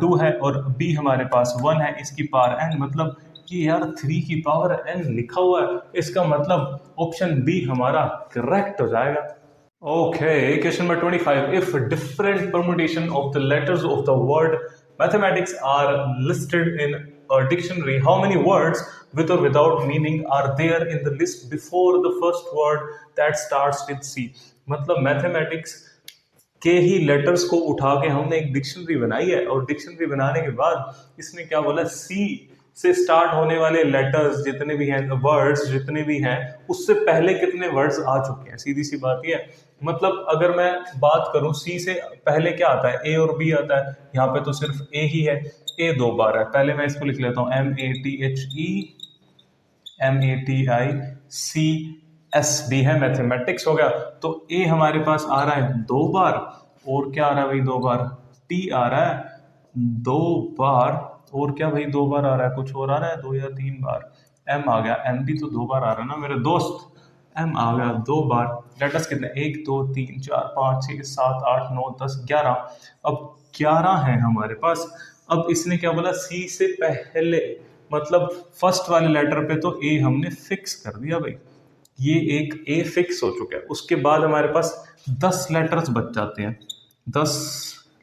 2 है और b हमारे पास 1 है, इसकी पावर n, मतलब कि यार 3 की पावर n लिखा हुआ है, इसका मतलब ऑप्शन बी हमारा करेक्ट हो जाएगा। Okay, question number 25. If different permutation of the letters of the word mathematics are listed in a dictionary, how many words with or without meaning are there in the list before the first word that starts with C? मतलब मैथमेटिक्स के ही लेटर्स को उठा के हमने एक डिक्शनरी बनाई है, और डिक्शनरी बनाने के बाद इसने क्या बोला, सी से स्टार्ट होने वाले लेटर्स जितने भी हैं, वर्ड्स जितने भी हैं, उससे पहले कितने वर्ड्स आ चुके हैं। सीधी सी बात ये है, मतलब अगर मैं बात करूं सी से पहले क्या आता है, ए और बी आता है, यहाँ पे तो सिर्फ ए ही है, ए 2 बार है। पहले मैं इसको लिख लेता हूँ MATHEMATICS है, मैथमेटिक्स हो गया। तो ए हमारे पास आ रहा है 2 बार, और क्या आ रहा है भाई 2 बार, टी आ रहा है 2 बार, और क्या भाई 2 बार आ रहा है, कुछ और आ रहा है 2 या 3 बार, एम आ गया, एम भी तो 2 बार आ रहा है ना मेरे दोस्त, एम आ गया 2 बार। लेटर्स कितने, 1 2 3 4 5 6 7 8 9 10 11, अब 11 है हमारे पास। अब इसने क्या बोला, सी से पहले, मतलब फर्स्ट वाले लेटर पे तो ए हमने फिक्स कर दिया भाई, ये एक ए फिक्स हो चुका है। उसके बाद हमारे पास 10 लेटर्स बच जाते हैं, 10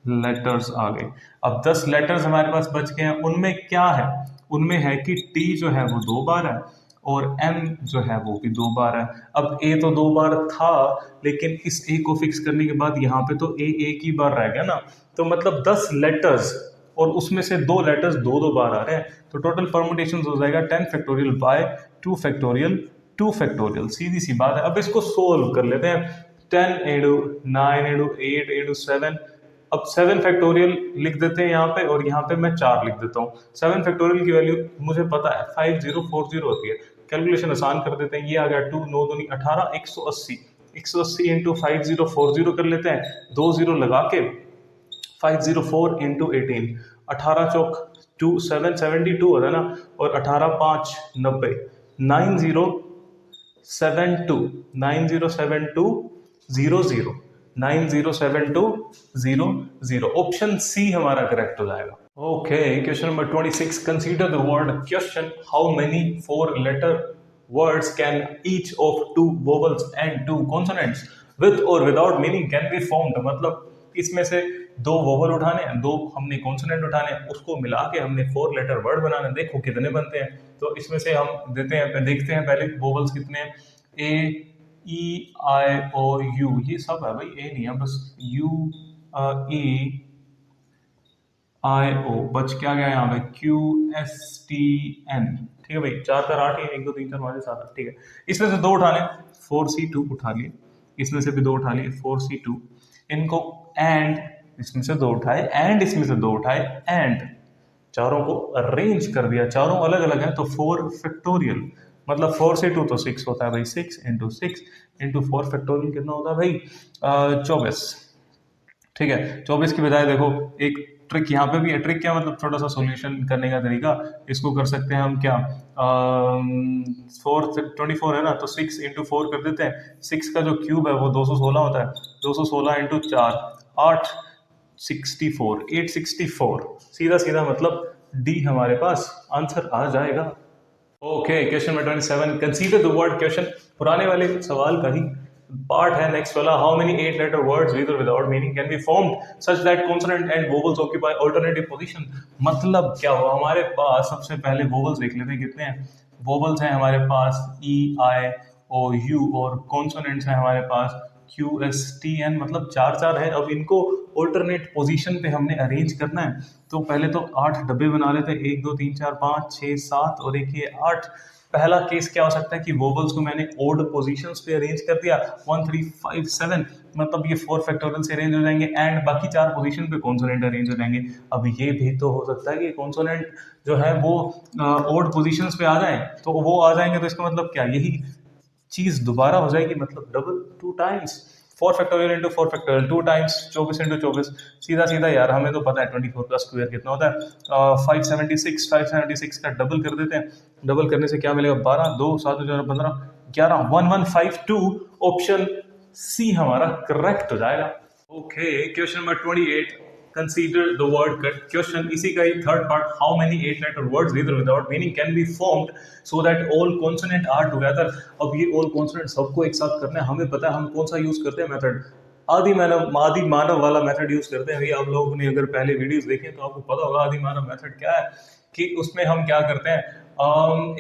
लेटर्स आ गए। अब 10 लेटर्स हमारे पास बच गए हैं, उनमें क्या है, उनमें है कि t जो है वो 2 बार है और m जो है वो भी 2 बार है। अब a तो 2 बार था, लेकिन इस a को फिक्स करने के बाद यहाँ पे तो a एक ही बार रह गया ना, तो मतलब 10 लेटर्स और उसमें से 2 लेटर्स 2 बार आ रहे हैं, तो टोटल परमुटेशन हो जाएगा 10 फैक्टोरियल बाय 2 फैक्टोरियल 2 फैक्टोरियल। सीधी सी बात है। अब इसको सोल्व कर लेते हैं। 10 इंटू 9 इंटू 8 इंटू 7। अब 7 फैक्टोरियल लिख देते हैं यहाँ पे, और यहाँ पे मैं 4 लिख देता हूँ। 7 फैक्टोरियल की वैल्यू मुझे पता है 5040 होती है। कैलकुलेशन आसान कर देते हैं। ये आ गया 2 9 दूनी 18 180। 180 इंटू 5040 कर लेते हैं, 2 जीरो लगा के 504 इंटू 18। 18 चौक 2 7 72 होता है ना, और 18 5 90। 9072 9072 00 907200। ऑप्शन सी हमारा करेक्ट हो जाएगा। Okay, question number 26। Consider the word question, how many 4 letter words can each of 2 vowels and 2 consonants with or without meaning can be formed। मतलब इसमें से 2 वोवल उठाने हैं, 2 हमने कॉन्सोनेंट उठाने हैं, उसको मिला के हमने 4 लेटर वर्ड बनाना है। देखो कितने बनते हैं। तो इसमें से हम देते हैं, देखते हैं पहले वोवल्स कितने हैं। ए ई आई ओ यू, ये सब है भाई, ए नहीं है, बस यू ई आई ओ, बच क्या गया यहाँ पे, क्यू एस टी एन। ठीक है भाई, 4 4 8 1 2 3 4 5 6 7। ठीक है, इसमें से 2 उठाने, 4C2 उठा लिए, इसमें से भी 2 उठा लिए 4C2। इनको एंड, इसमें से 2 उठाए, एंड इसमें से 2 उठाए, एंड चारों को अरेंज कर दिया। चारों अलग अलग हैं तो 4 फैक्टोरियल, मतलब 4 से 2 तो 6 होता है भाई। 6 इंटू 6 इंटू 4 फैक्टोरियल कितना होता है भाई, 24। ठीक है, 24 की बजाय देखो एक ट्रिक यहाँ पे भी है। ट्रिक क्या मतलब, छोटा सा सॉल्यूशन करने का तरीका। इसको कर सकते हैं हम क्या, 24 है ना, तो 6 इंटू 4 कर देते हैं। 6 का जो क्यूब है वो 216 होता है, 216 इंटू 4 864 864। सीधा सीधा मतलब डी हमारे पास आंसर आ जाएगा। Okay, question number 27। Consider the word question, पुराने वाले सवाल का ही पार्ट है नेक्स्ट वाला। How many 8 letter words with or without meaning can be formed such that consonant and vowels occupy alternative position. मतलब क्या हुआ, हमारे पास सबसे पहले वोवल्स देख लेते हैं कितने हैं। वोवल्स हैं हमारे पास ई आई ओ यू, और कॉन्सोनेंट्स हैं हमारे पास क्यू एस टी एन, मतलब 4 है। अब इनको ऑल्टरनेट पोजीशन पे हमने अरेंज करना है, तो पहले तो 8 डब्बे बना लेते हैं। 1 2 3 4 5 6 7 और एक ये 8। पहला केस क्या हो सकता है कि वोवल्स को मैंने ओड पोजीशंस पे अरेंज कर दिया, 1 3 5 7, मतलब ये 4 फैक्टोरियल से अरेंज हो जाएंगे, एंड बाकी 4 पोजीशन पे कॉन्सोनेंट अरेंज हो जाएंगे। अब ये भी तो हो सकता है कि कॉन्सोनेंट जो है वो ओड पोजीशंस पे आ जाए, तो वो आ जाएंगे तो इसका मतलब क्या, यही चीज दोबारा हो जाएगी, मतलब double 2 times. 4 factorial into 4 factorial 2 times 24 into 24। सीधा सीधा यार, हमें तो पता है 24 का स्क्वायर कितना होता है, 576। 576 का डबल कर देते हैं। डबल करने से क्या मिलेगा, 12 2 7 15 11 1152। ऑप्शन सी हमारा करेक्ट हो जाएगा। Okay, question number 28। Consider the word question, इसी का ही third part. How many 8 letter words with or without meaning can be formed so that all consonant are together. अब ये ऑल कॉन्सोनेंट सबको एक साथ करना है। हमें पता है हम कौन सा यूज करते हैं मेथड, आदि मानव वाला मेथड यूज करते हैं। आप लोगों ने अगर पहले वीडियोस देखे तो आपको पता होगा आदि मानव मेथड क्या है, कि उसमें हम क्या करते हैं,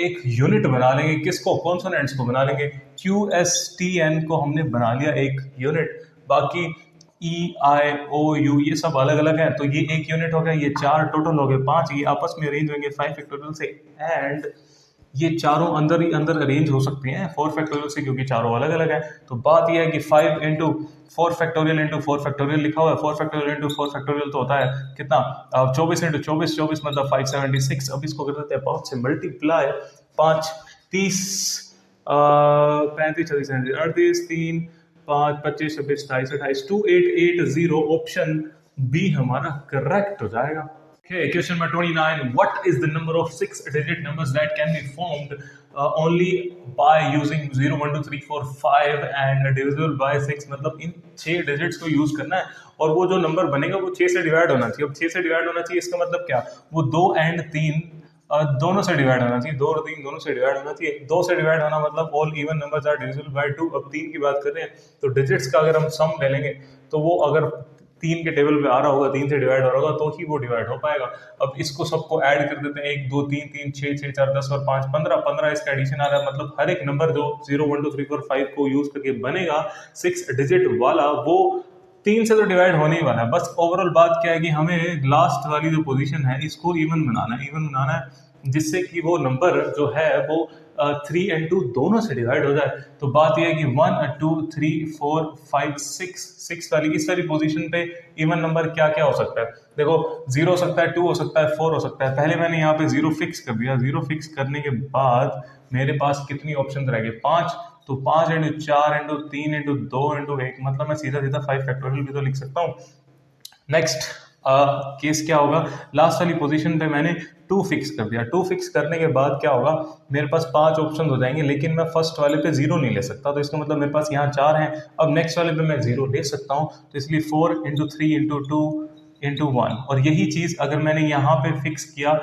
एक यूनिट बना लेंगे। किसको, कॉन्सोनेंट्स को बना लेंगे। क्यू एस टी एन को हमने बना लिया एक यूनिट, बाकी ई आई ओ यू ये सब अलग अलग है, तो ये एक यूनिट हो गया। ये 4 टोटल हो गए 5, ये आपस में अरेंज होंगे 5 फैक्टोरियल से, एंड ये चारों अंदर ही अंदर अरेंज हो सकते हैं 4 फैक्टोरियल से, क्योंकि चारों अलग अलग है। तो बात यह है कि 5 इंटू 4 फैक्टोरियल इंटू 4 फैक्टोरियल लिखा हुआ है। 4 फैक्टोरियल इंटू 4 फैक्टोरियल तो होता है कितना, 24 इंटू 24 24 मतलब 576। अब इसको कर देते हैं 5 से मल्टीप्लाई, 5 30 35 36 38 3 5 25 26 28 28 2880। ऑप्शन बी हमारा करेक्ट हो जाएगा। Okay, question number 29. What is the number of 6-digit numbers that can be formed only by using 0 1 2 3 4 5 and divisible by 6? मतलब इन 6 डिजिट्स को यूज करना है, और वो जो नंबर बनेगा वो 6 से डिवाइड होना चाहिए। अब 6 से डिवाइड होना चाहिए, इसका मतलब क्या, वो 2 एंड 3 दोनों से डिवाइड होना चाहिए। 2 और 3 दोनों से डिवाइड होना चाहिए। 2 से डिवाइड होना मतलब all even numbers are divisible by 2। अब 3 की बात करें तो डिजिट्स का अगर हम सम ले लेंगे, तो वो अगर 3 के टेबल पे आ रहा होगा, 3 से डिवाइड हो रहा होगा तो ही वो डिवाइड हो पाएगा। अब इसको सबको ऐड कर देते हैं, 1 2 3 3 6 6 4 10 और 5 15, 15 इसका एडिशन आ रहा है। मतलब हर एक नंबर जो 0 1 2 3 4 5 को यूज करके बनेगा 6 डिजिट वाला, वो 3 से तो डिवाइड होने ही वाला है। बस ओवरऑल बात क्या है कि हमें लास्ट वाली जो पोजीशन है इसको इवन बनाना है जिससे कि वो नंबर जो है वो 3 एंड 2 दोनों से डिवाइड हो जाए। तो बात यह है कि 1 2 3 4 5 6 वाली इस वाली पोजीशन पे इवन नंबर क्या क्या हो सकता है। देखो 0 हो सकता है, 2 हो सकता है, 4 हो सकता है। पहले मैंने यहाँ पे 0 फिक्स कर दिया। 0 फिक्स करने के बाद मेरे पास कितनी ऑप्शन रह गए? 5। तो 5 इंटू 4 इंटू 3 इंटू 2 इंटू 1, मतलब मैं सीधा सीधा 5 फैक्टोरियल भी तो लिख सकता हूँ। नेक्स्ट केस क्या होगा? लास्ट वाली पोजीशन पे मैंने 2 फिक्स कर दिया। 2 फिक्स करने के बाद क्या होगा? मेरे पास 5 ऑप्शन हो जाएंगे, लेकिन मैं फर्स्ट वाले पे 0 नहीं ले सकता। तो इसका मतलब मेरे पास यहाँ 4 हैं। अब नेक्स्ट वाले पे मैं 0 ले सकता हूँ, तो इसलिए 4 इंटू 3 इंटू 2 इंटू 1। और यही चीज अगर मैंने यहाँ पे फिक्स किया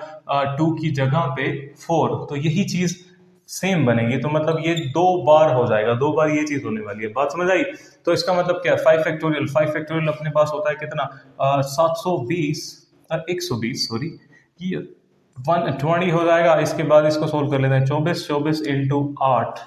2 की जगह पे 4, तो यही चीज सेम बनेगी। तो मतलब ये 2 बार हो जाएगा, 2 बार ये चीज होने वाली है। बात समझ आई? तो इसका मतलब क्या है? 5 फैक्टोरियल अपने पास होता है कितना? 720 120 सॉरी, कि 120 हो जाएगा। इसके बाद इसको सोल्व कर लेते हैं। 24 इंटू 8,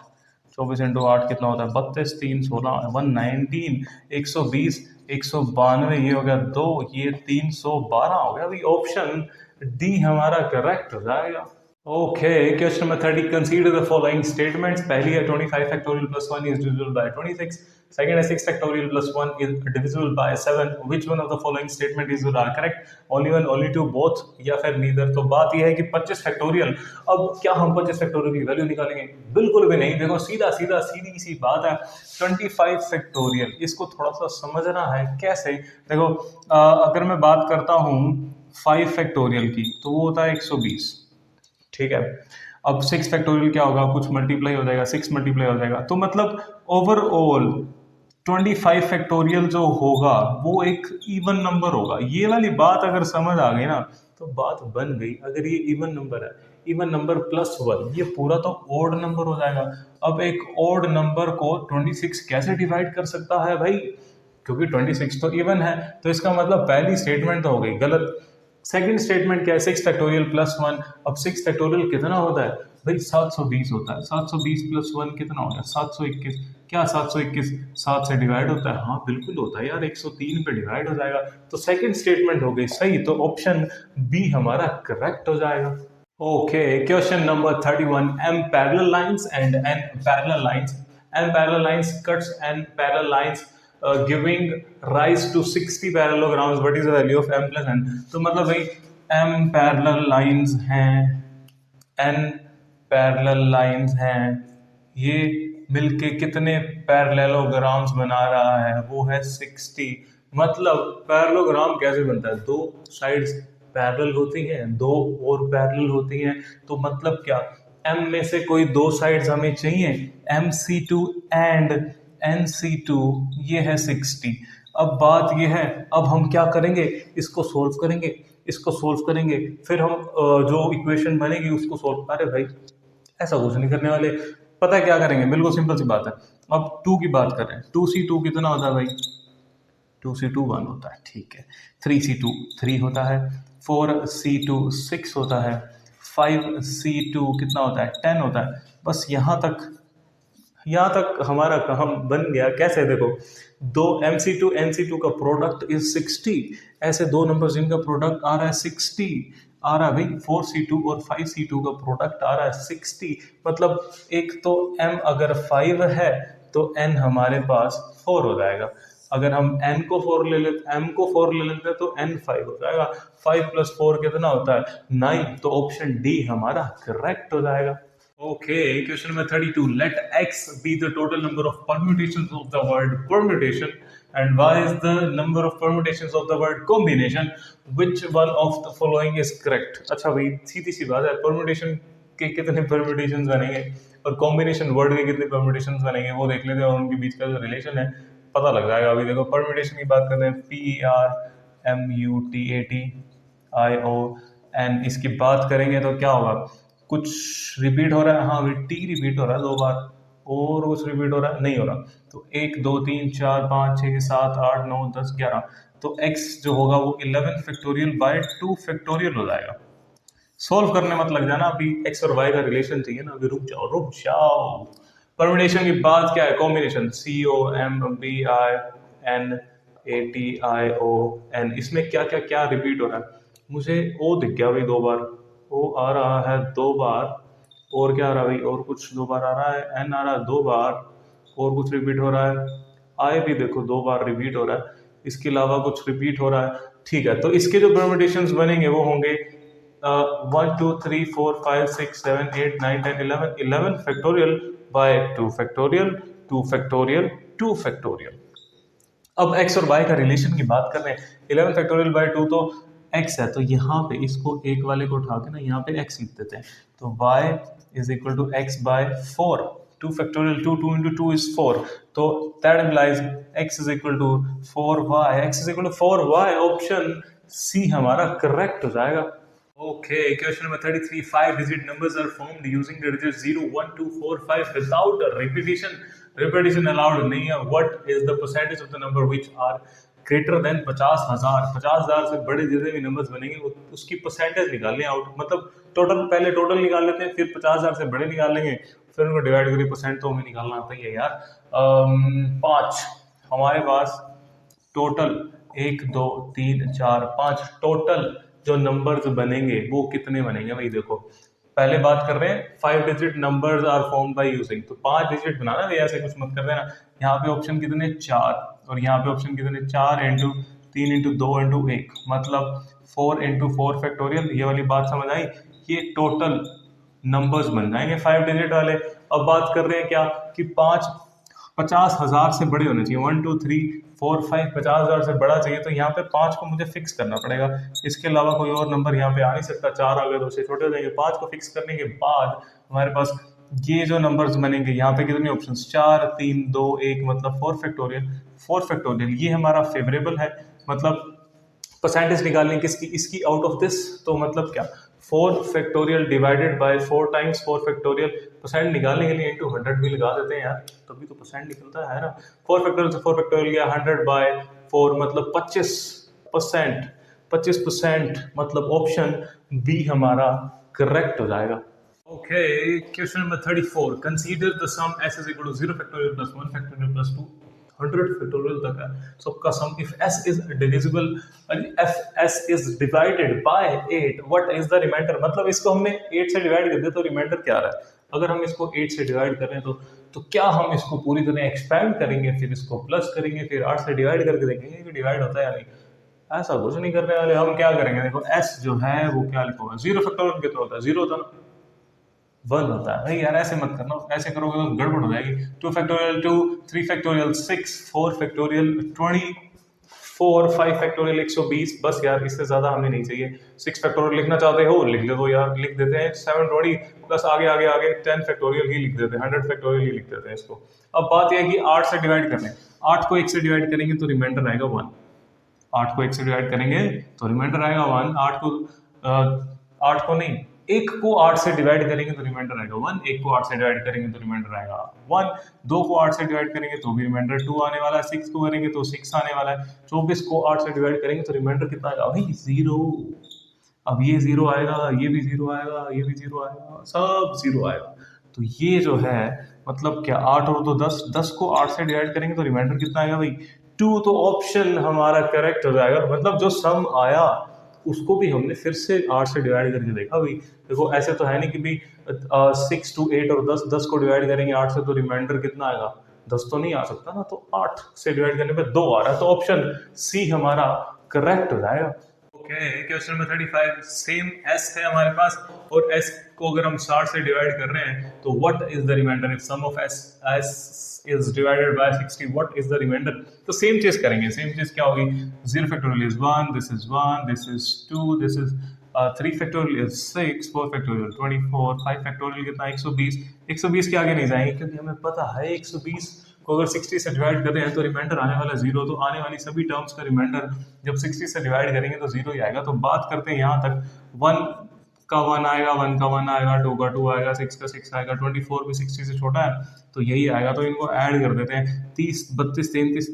24 इंटू 8 कितना होता है? 32 3 16 119, 120 192, ये हो गया 2, ये 312 हो गया। अभी ऑप्शन डी हमारा करेक्ट हो जाएगा। Okay, question number 30, consider the following statements. पहली है 25 factorial plus 1 is divisible by 26। Second है 6 factorial plus 1 is divisible by 7। Which one of the following statement is correct? Only one, only two, both, या फिर नीदर। तो बात यह है कि 25 फैक्टोरियल, अब क्या हम 25 फैक्टोरियल की वैल्यू निकालेंगे? बिल्कुल भी नहीं। देखो सीधा सीधा सीधी सी बात है। 25 फैक्टोरियल, इसको थोड़ा सा समझना है कैसे। देखो अगर मैं बात करता हूँ 5 फैक्टोरियल की, तो वो होता है 120, ठीक है। अब 6 फैक्टोरियल क्या होगा? कुछ मल्टीप्लाई हो जाएगा, 6 मल्टीप्लाई हो जाएगा। तो मतलब ओवरऑल 25 फैक्टोरियल जो होगा वो एक इवन नंबर होगा। ये वाली बात अगर समझ आ गई ना तो बात बन गई। अगर ये इवन नंबर है, इवन नंबर प्लस 1, ये पूरा तो ओड नंबर हो जाएगा। अब एक ओड नंबर को 26 कैसे डिवाइड कर सकता है भाई? क्योंकि 26 तो इवन है। तो इसका मतलब पहली स्टेटमेंट तो हो गई गलत। सेकंड स्टेटमेंट क्या है? 6 फैक्टोरियल प्लस 1। अब 6 फैक्टोरियल कितना होता है भाई? 720 होता है। 720 प्लस 1 कितना हो गया? 721। क्या 721 7 से डिवाइड होता है? हाँ बिल्कुल होता है यार, 103 पे डिवाइड हो जाएगा। तो सेकंड स्टेटमेंट हो गई सही, तो ऑप्शन बी हमारा करेक्ट हो जाएगा। Okay, question number 31, m parallel lines and n parallel lines. m parallel lines cuts n parallel lines giving rise to 60 parallelograms. What is the value of m plus n? तो मतलब भाई m parallel lines हैं, n parallel lines हैं, ये मिलके कितने पैरेललोग्राम्स बना रहा है? वो है 60। मतलब पैरेललोग्राम कैसे बनता है? दो साइड्स पैरेलल होती हैं, दो और पैरेलल होती हैं। तो मतलब क्या? m में से कोई दो साइड्स हमें चाहिए, MC2 एंड NC2, ये है 60। अब बात ये है, अब हम क्या करेंगे? इसको सोल्व करेंगे, इसको सोल्व करेंगे, फिर हम जो इक्वेशन बनेगी उसको सोल्व। अरे भाई ऐसा कुछ नहीं करने वाले। पता है क्या करेंगे? बिल्कुल सिंपल सी बात है। अब 2 की बात करें, 2C2 कितना होता है भाई? 2C2 1 होता है, ठीक है। 3C2 3 होता है, 4C2 6 होता है, 5C2 कितना होता है? 10 होता है। बस यहाँ तक हमारा काम बन गया। कैसे? देखो, दो MC2 NC2 का प्रोडक्ट इज 60। ऐसे दो नंबर जिनका प्रोडक्ट आ रहा है 60 आ रहा है भाई। 4C2 और 5C2 का प्रोडक्ट आ रहा है 60। मतलब एक तो M अगर 5 है तो N हमारे पास 4 हो जाएगा। अगर हम n को 4 ले लेते, m को 4 ले लेते तो n 5 हो जाएगा। 5 प्लस 4 कितना होता है? 9। तो ऑप्शन डी हमारा करेक्ट हो जाएगा। Okay, question number 32. Let x be the total number of permutations of the word permutation and y is the number of permutations of the word combination. Which one of the following is correct? अच्छा भाई सीधी सी बात है, permutation के कितने permutations बनेंगे और combination word के कितने permutations बनेंगे वो देख लेते हैं, और उनके बीच का जो relation है पता लग जाएगा। अभी देखो permutation की बात करते हैं, PERMUTATION। इसकी बात करेंगे तो क्या होगा? कुछ रिपीट हो रहा है, हाँ टी रिपीट हो रहा है 2 बार, और कुछ रिपीट हो रहा है नहीं हो रहा। तो 1 2 3 4 5 6 7 8 9 10 11, तो x जो होगा वो 11 फैक्टोरियल बाय 2 फैक्टोरियल हो जाएगा। सॉल्व करने मत लग जाना, अभी x और y का रिलेशन चाहिए ना, अभी रुक जाओ रुक जाओ। परम्यूटेशन की बात क्या है, कॉम्बिनेशन COMBINATION, इसमें क्या क्या क्या रिपीट हो रहा है, मुझे O दिख गया भाई 2 बार, O आ रहा है 2 बार, और क्या आ रहा है भाई, और कुछ 2 बार आ रहा है, N आ रहा है 2 बार, और कुछ रिपीट हो रहा है, I भी देखो 2 बार रिपीट हो रहा है, इसके अलावा कुछ रिपीट हो रहा है। ठीक है, तो इसके जो परम्यूटेशंस बनेंगे वो होंगे 1 2 3 4 5 6 7 8 9 10 11 factorial by 2 factorial 2 factorial 2 factorial. अब x और y का रिलेशन की बात कर रहे हैं, 11 फैक्टोरियल बाय 2 तो x है, तो यहाँ पे इसको एक वाले को उठा के ना यहाँ पे x लिख देते हैं, तो y is equal to x by 4, 2 factorial 2 2 into 2 is 4, तो that implies x is equal to 4y, x is equal to 4y, option C हमारा करेक्ट हो जाएगा। Okay, question number 33. 5-digit numbers are formed using the digits 0, 1, 2, 4, 5 without a repetition. Repetition allowed नहीं है. What is the percentage of the number which are greater than 50,000? 50,000 से बड़े जितने भी नंबर्स बनेंगे उसकी परसेंटेज निकालने आउट, मतलब टोटल, पहले टोटल निकाल लेते हैं, फिर 50,000 से बड़े निकाल लेंगे, फिर उनको डिवाइड करके परसेंट तो हमें निकालना आता ही है यार। 5 हमारे पास टोटल 1 2 3 4 5 टोटल जो नंबर्स बनेंगे वो कितने बनेंगे भाई, देखो पहले बात कर रहे हैं 5-digit numbers are form by using, तो 5 डिजिट बनाना भैया, ऐसे कुछ मत कर देना। यहाँ पे ऑप्शन कितने 4, और यहाँ पे ऑप्शन कितने 4 इंटू 3 इंटू 2 इंटू 1, मतलब 4 इंटू 4 फैक्टोरियल, ये वाली बात समझ आई, ये टोटल नंबर्स बन जाएंगे 5 डिजिट वाले। अब बात कर रहे हैं क्या कि 50,000 से बड़े होने चाहिए, 1 2 3 4 5, 50,000 से बड़ा चाहिए, तो यहाँ पे 5 को मुझे फिक्स करना पड़ेगा, इसके अलावा कोई और नंबर यहाँ पे आ नहीं सकता। 4 आ गए तो उससे छोटे हो जाएंगे, 5 को फिक्स करने के बाद हमारे पास ये जो नंबर्स बनेंगे, यहाँ पे कितने ऑप्शंस 4 3 2 1, मतलब 4 फैक्टोरियल 4 फैक्टोरियल, ये हमारा फेवरेबल है, मतलब परसेंटेज निकालनी किसकी, इसकी आउट ऑफ दिस, तो मतलब क्या 4 factorial divided by 4 times 4 factorial, percent निकालने के लिए इंटू 100 भी लगा देते हैं यार, तभी तो परसेंट निकलता है ना। 4 फैक्टोरियल से 4 फैक्टोरियल गया 100 बाय 4, मतलब 25%, 25%, मतलब ऑप्शन बी हमारा करेक्ट हो जाएगा। Okay, question number 34. Consider the sum s is equal to 0 factorial plus 1 factorial plus 2 100 factorial तक है, सबका सम if s is divisible, if s is divided by 8, what is the remainder, मतलब इसको हमने 8 से डिवाइड कर दिया तो रिमाइंडर क्या आ रहा है, अगर हम इसको 8 से डिवाइड कर रहे हैं तो क्या हम इसको पूरी तरह एक्सपैंड करेंगे, फिर इसको प्लस करेंगे, फिर 8 से डिवाइड करके देखेंगे कि डिवाइड होता है या नहीं, ऐसा कुछ नहीं करने वाले। हम क्या करेंगे, देखो s जो है वो क्या लिखा होगा, 0 फैक्टोरियल कितना होता है, 0 होता ना, 1 होता है भाई यार, ऐसे मत करना, ऐसे करोगे तो गड़बड़ हो जाएगी। 2 फैक्टोरियल 2, 3 फैक्टोरियल 6, 4 फैक्टोरियल 24, 5 फैक्टोरियल 120, बस यार इससे ज्यादा हमें नहीं चाहिए। 6 फैक्टोरियल लिखना चाहते हो लिख ले दो यार, लिख देते हैं 720 प्लस आगे आगे आगे 10 फैक्टोरियल ही लिख देते हैं, 100 फैक्टोरियल ही लिख देते हैं इसको। अब बात यह है कि 8 से डिवाइड करने, 8 को 1 से डिवाइड करेंगे तो रिमाइंडर आएगा 1, 8 को 1 से डिवाइड करेंगे तो रिमाइंडर आएगा 1, 8 को नहीं, 1 को 8 से डिवाइड करेंगे तो रिमाइंडर आएगा 1, 1 को 8 से डिवाइड करेंगे तो रिमाइंडर आएगा 1, 2 को 8 से डिवाइड करेंगे तो भी रिमाइंडर 2 आने वाला है, 6 को करेंगे तो 6 आने वाला है, 24 को 8 से डिवाइड करेंगे तो रिमाइंडर कितना आएगा भाई 0। अब ये 0 आएगा, ये भी 0 आएगा, ये भी 0 आएगा, सब 0 आएगा, तो ये जो है मतलब क्या 8 और 2 10, 10 को 8 से डिवाइड करेंगे तो रिमाइंडर कितना आएगा भाई 2, तो ऑप्शन हमारा करेक्ट हो जाएगा, मतलब जो सम आया उसको भी हमने फिर से 8 से डिवाइड करके देखा भाई। देखो ऐसे तो है नहीं कि भाई 6 to 8 और 10, 10 को डिवाइड करेंगे 8 से तो रिमाइंडर कितना आएगा 10 तो नहीं आ सकता ना, तो 8 से डिवाइड करने पे 2 आ रहा है, तो ऑप्शन सी हमारा करेक्ट हो जाएगा। Okay, question number 35, same s है हमारे पास और s को अगर हम 60 से डिवाइड कर रहे हैं तो what is the remainder, if sum of s is divided by 60, what is the remainder, तो सेम चीज करेंगे, सेम चीज क्या होगी, 0 factorial is 1, this is 1, this is 2, this is 3 factorial is 6, 4 factorial 24, 5 factorial कितना 120, 120 के आगे नहीं जाएंगे क्योंकि हमें पता है 120 को अगर 60 से डिवाइड कर रहे हैं तो रिमाइंडर आने वाला 0, तो आने वाली सभी टर्म्स का रिमाइंडर जब 60 से डिवाइड करेंगे तो 0 ही आएगा। तो बात करते हैं यहाँ तक 1 का 1 आएगा, 1 का 1 आएगा, 2 का 2 आएगा, 6 का 6 आएगा, 24 भी 60 से छोटा है तो यही आएगा। तो इनको ऐड कर देते हैं, 30, 32, 33,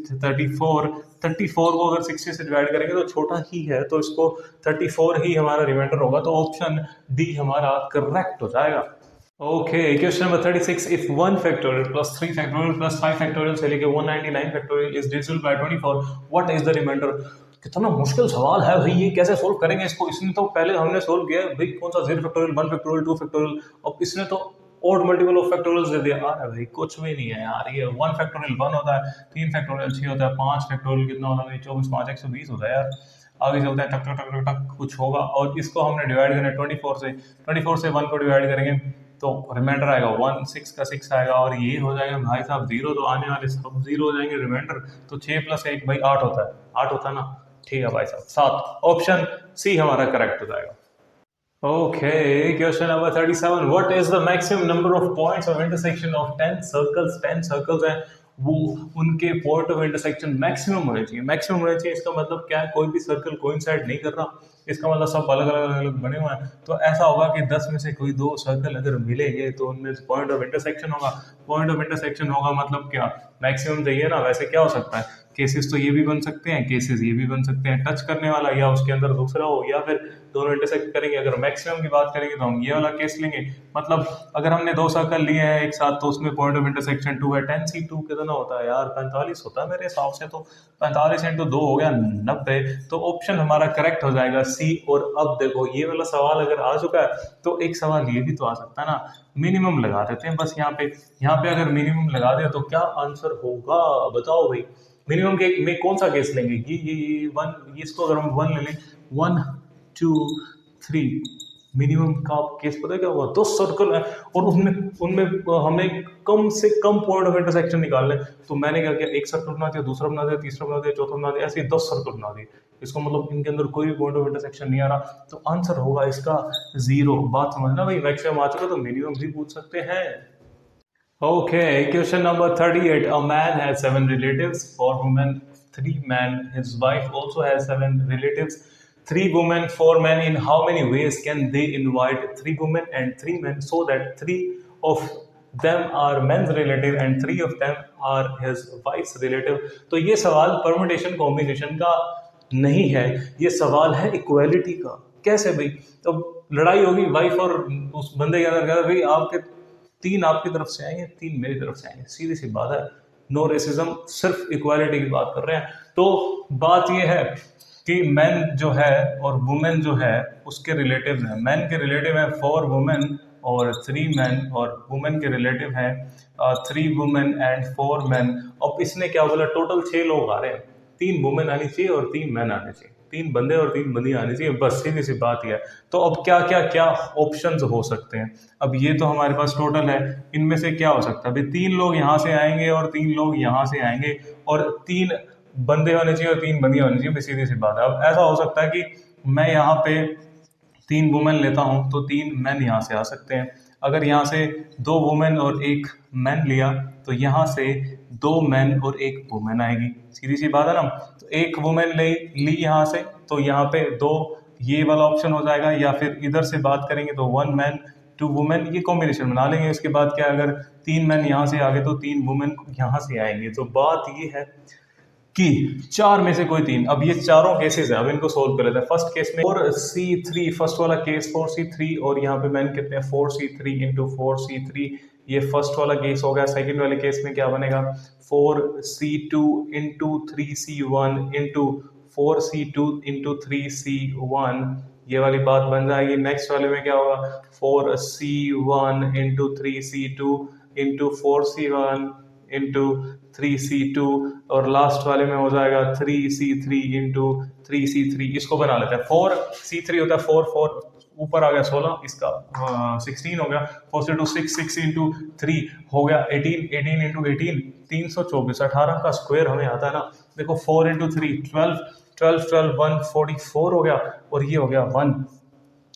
34 को अगर 60 से डिवाइड करेंगे तो छोटा ही है, तो इसको 34 ही हमारा रिमाइंडर होगा। तो ऑप्शन डी हमारा करेक्ट हो जाएगा। Okay, question number 36, if 1 factorial plus 3 factorial plus 5 factorial से लेके 199 factorial is divisible by 24, what is the remainder? कितना मुश्किल सवाल है भाई, ये कैसे सोल्व करेंगे इसको? इसने तो पहले हमने सोल्व किया भाई, कौन सा 0 फैक्टोरियल, 1 फैक्टोरियल, 2 फैक्टोरियल, अब इसने तो ओड मल्टीपल ऑफ फैक्टोरियल्स दे दिया। अरे भाई कुछ भी नहीं है यार, ये 1 फैक्टोरियल 1 होता है, 3 फैक्टोरियल 6 होता है, 5 फैक्टोरियल कितना होता है? 24 5 120 होता है यार। आगे चलते हैं, टक टक टक टक टक कुछ होगा, और इसको हमने डिवाइड करना है 24 से 1 को डिवाइड करेंगे तो रिमाइंडर आएगा 1, 6 का 6 आएगा, और ये हो जाएगा भाई साहब 0, तो आने वाले सब 0 हो जाएंगे रिमाइंडर। तो 6 + 1 भाई 8 होता है, 8 होता है ना, ठीक है भाई साहब 7, ऑप्शन सी हमारा करेक्ट हो जाएगा। Okay, question number 37, what is the maximum number of points of intersection of 10 circles? 10 circles हैं, वो उनके पॉइंट ऑफ इंटरसेक्शन मैक्सिमम होने चाहिए। मैक्सिमम होने चाहिए इसका मतलब क्या है? कोई भी सर्कल कोइंसाइड नहीं कर रहा, इसका मतलब सब अलग अलग अलग बने हुए हैं। तो ऐसा होगा कि 10 में से कोई 2 सर्कल अगर मिलेंगे तो उनमें पॉइंट ऑफ इंटरसेक्शन होगा। पॉइंट ऑफ इंटरसेक्शन होगा मतलब क्या? मैक्सिमम चाहिए ना। वैसे क्या हो सकता है, केसेस तो ये भी बन सकते हैं, केसेस ये भी बन सकते हैं, टच करने वाला या उसके अंदर दूसरा हो, या फिर दोनों इंटरसेक्ट करेंगे। अगर मैक्सिमम की बात करेंगे तो हम ये वाला केस लेंगे। मतलब अगर हमने 2 सर्कल लिए हैं एक साथ तो उसमें पॉइंट ऑफ इंटरसेक्शन 2 है। 10C2 कितना होता है यार? 45 होता है मेरे हिसाब से। तो 45 × 2 हो गया 90। तो ऑप्शन हमारा करेक्ट हो जाएगा सी। और अब देखो, ये वाला सवाल अगर आ चुका है तो एक सवाल ये भी तो आ सकता है ना, मिनिमम लगा देते हैं बस। यहाँ पे अगर मिनिमम लगा दे तो क्या आंसर होगा बताओ भाई। मिनिमम के में कौन सा केस लेंगे? ये 1, इसको अगर हम 1 ले लें, 1 2 3, मिनिमम का केस पता है क्या होगा? 2 सर्कल है और उनमें उनमें हमें कम से कम पॉइंट ऑफ इंटरसेक्शन निकालने। तो मैंने क्या किया, एक सर्कल बना दिया, दूसरा बना दिया, तीसरा बना दिया, चौथा बना दिया, ऐसे 10 सर्कल बना दिए। इसको मतलब इनके अंदर कोई भी पॉइंट ऑफ इंटरसेक्शन नहीं आ रहा, तो आंसर होगा इसका 0। बात समझना भाई, मैक्सिमम आ चुका तो मिनिमम भी पूछ सकते हैं। Okay, question number 38. A man has 7 relatives, 4 women, 3 men. His wife also has 7 relatives, 3 women, 4 men. In how many ways can they invite 3 women and 3 men so that 3 of them are men's relative and 3 of them are his wife's relative? तो ये सवाल परमुटेशन कॉम्बिनेशन का नहीं है, ये सवाल है इक्वालिटी का। कैसे भाई? तो लड़ाई होगी वाइफ और उस बंदे के अंदर, कहता भाई आपके 3 आपकी तरफ से आएंगे, 3 मेरी तरफ से आएंगे, सीधी सी बात है। नो रेसिज्म, सिर्फ इक्वालिटी की बात कर रहे हैं। तो बात यह है कि मैन जो है और वुमेन जो है उसके रिलेटिव हैं। मैन के रिलेटिव हैं 4 वुमेन और 3 मैन, और वुमेन के रिलेटिव हैं 3 वुमेन एंड 4 मैन। अब इसने क्या बोला, टोटल 6 लोग आ रहे हैं, 3 वुमेन आनी चाहिए और 3 मैन आने चाहिए, 3 बंदे और 3 बंदी आनी चाहिए, बस सीधी सी बात ही है। तो अब क्या क्या क्या ऑप्शंस हो सकते हैं? अब ये तो हमारे पास टोटल है, इनमें से क्या हो सकता है? अभी 3 लोग यहाँ से आएंगे और 3 लोग यहाँ से आएंगे, और 3 बंदे होने चाहिए और 3 बंदियां होनी चाहिए, सीधी सी बात है। अब ऐसा हो सकता है कि मैं यहाँ पे 3 वुमेन लेता हूँ तो 3 मैन यहाँ से आ सकते हैं। अगर यहाँ से 2 वुमेन और 1 मैन लिया तो यहाँ से 2 मैन और 1 वुमेन आएगी, सीधी सी बात है ना। तो 1 वुमेन ली यहाँ से, तो यहाँ पे 2 ये वाला ऑप्शन हो जाएगा, या फिर इधर से बात करेंगे तो 1 मैन 2 वुमेन, ये कॉम्बिनेशन बना लेंगे। उसके बाद क्या, अगर 3 मैन यहाँ से आ गए तो 3 वुमेन यहाँ से आएंगे। तो बात ये है कि 4 में से कोई 3। अब ये चारों केसेस है, अब इनको सोल्व कर लेते हैं। फर्स्ट केस में 4C3, फर्स्ट वाला केस 4C3, और यहाँ पे मैंने कितने 4C3 × 4C3, ये फर्स्ट वाला केस हो गया। सेकंड वाले केस में क्या बनेगा, 4C2 × 3C1 × 4C2 × 3C1, ये वाली बात बन जाएगी। नेक्स्ट वाले में क्या होगा, 4C1 × 3C2 × 4C1 × 3C2, और लास्ट वाले में हो जाएगा 3C3 × 3C3। इसको बना लेते हैं। 4C3 होता है 4 4, ऊपर आ गया 16, इसका 16 हो गया। 4C2 6 6 × 3 हो गया 18 18 × 18 324। 18 का स्क्वायर हमें आता है ना, देखो 4 × 3 12 12 12 1 44 हो गया, और ये हो गया 1।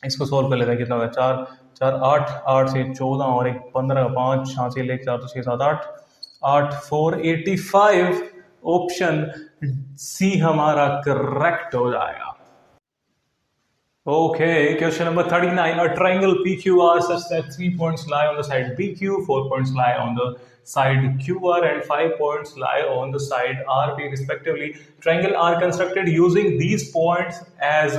इसको सोल्व कर लेते हैं, कितना हो गया 4 4 8 8 से 14 और 1 15, 5 यहाँ से 1 4 तो 6 7 8 8 4 85। ऑप्शन सी हमारा करेक्ट हो जाएगा। Okay, question number 39. A triangle PQR such that 3 points lie on the side BQ, 4 points lie on the side QR, and 5 points lie on the side RP respectively. Triangle are constructed using these points as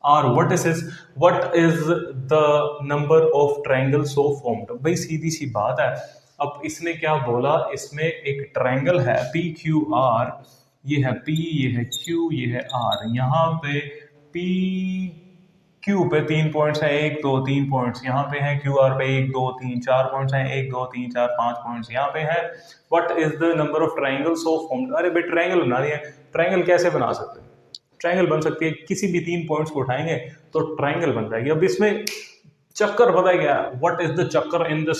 our vertices. What is the number of triangles so formed? भाई सीधी सी बात है. अब इसने क्या बोला, इसमें एक ट्रायंगल है PQR, ये है P, ये है Q, ये है R. यहाँ पे पी क्यू पे 3 पॉइंट्स हैं, 1 2 3 पॉइंट्स यहाँ पे हैं. क्यू आर पे 1 2 3 4 पॉइंट्स हैं, 1 2 3 4 5 पॉइंट्स यहाँ पे हैं. What is the number of triangle so formed? अरे भाई ट्राइंगल बना दिया. ट्राइंगल कैसे बना सकते हैं? ट्राइंगल बन सकती है, किसी भी 3 पॉइंट्स को उठाएंगे तो ट्राइंगल बन जाएगी. अब इसमें चक्कर पता है क्या है? व्हाट इज द चक्कर इन दिस?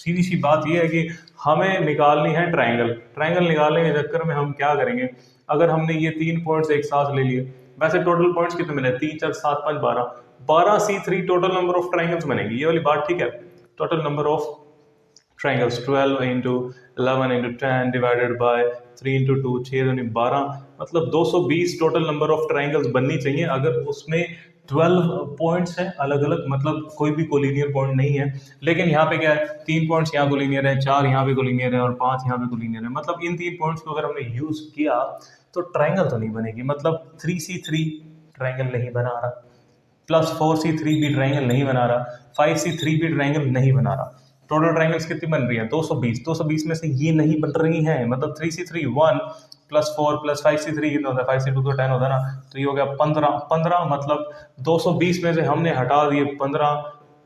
सीधी सी बात यह है कि हमें निकालनी है ट्राइंगल. ट्राइंगल निकालने के चक्कर में हम क्या करेंगे, अगर हमने ये 3 पॉइंट्स एक साथ ले लिए, वैसे टोटल पॉइंट्स कितने मिले? 3 4 7 5 12. 12C3 total number of triangles बनेगी. ये वाली बात ठीक है. Total number of triangles 12 into 11 into 10 divided by 3 into 2, 6 दूनी 12, मतलब 220 टोटल नंबर ऑफ ट्राइंगल्स बननी चाहिए. अगर उसमें 12 पॉइंट्स हैं अलग अलग, मतलब कोई भी कोलिनियर पॉइंट नहीं है. लेकिन यहाँ पे क्या है, 3 पॉइंट्स यहाँ कोलिनियर है, 4 यहाँ पे कोलिनियर है और 5 यहाँ पे कोलिनियर है. मतलब इन 3 पॉइंट्स को अगर हमने यूज किया तो ट्राइंगल तो नहीं बनेगी. मतलब 3C3 ट्राइंगल नहीं बना रहा, प्लस 4C3 भी ट्राइंगल नहीं बना रहा, 5C3 भी ट्राइंगल नहीं बना रहा. टोटल ट्राइंगल्स कितनी बन रही है? 220. 220 में से ये नहीं बन रही हैं. मतलब 3C3 1 प्लस 4 प्लस 5C3 कितना होता है? 5C2 तो 10 होता है ना. तो ये हो गया 15. मतलब 220 में से हमने हटा दिए 15,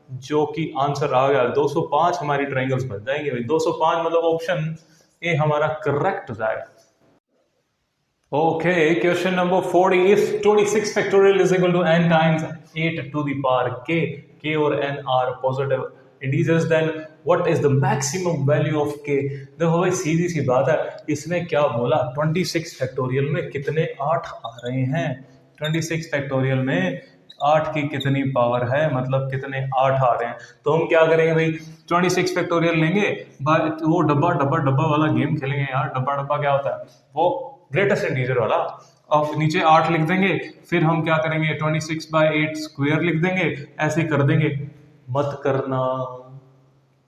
जो कि आंसर आ गया 205. हमारी ट्राइंगल्स बन जाएंगे. 205 मतलब ऑप्शन ए हमारा करेक्ट हो जाएगा. Okay, question number 40. If 26 factorial is equal to n times 8 to the power k और n are positive integers, then what is the maximum value of k? देखो भाई सीधी सी बात है, इसने क्या बोला? 26 फैक्टोरियल में कितने 8 आ रहे हैं. 26 फैक्टोरियल में 8 की कितनी पावर है, मतलब कितने 8 आ रहे हैं. तो हम क्या करेंगे भाई, 26 फैक्टोरियल लेंगे, वो डब्बा डब्बा डब्बा वाला गेम खेलेंगे यार. डब्बा डब्बा क्या होता है? वो ग्रेटेस्ट इंटीजर वाला. अब नीचे 8 लिख देंगे, फिर हम क्या करेंगे 26/8 स्क्वायर लिख देंगे, ऐसे कर देंगे. मत करना.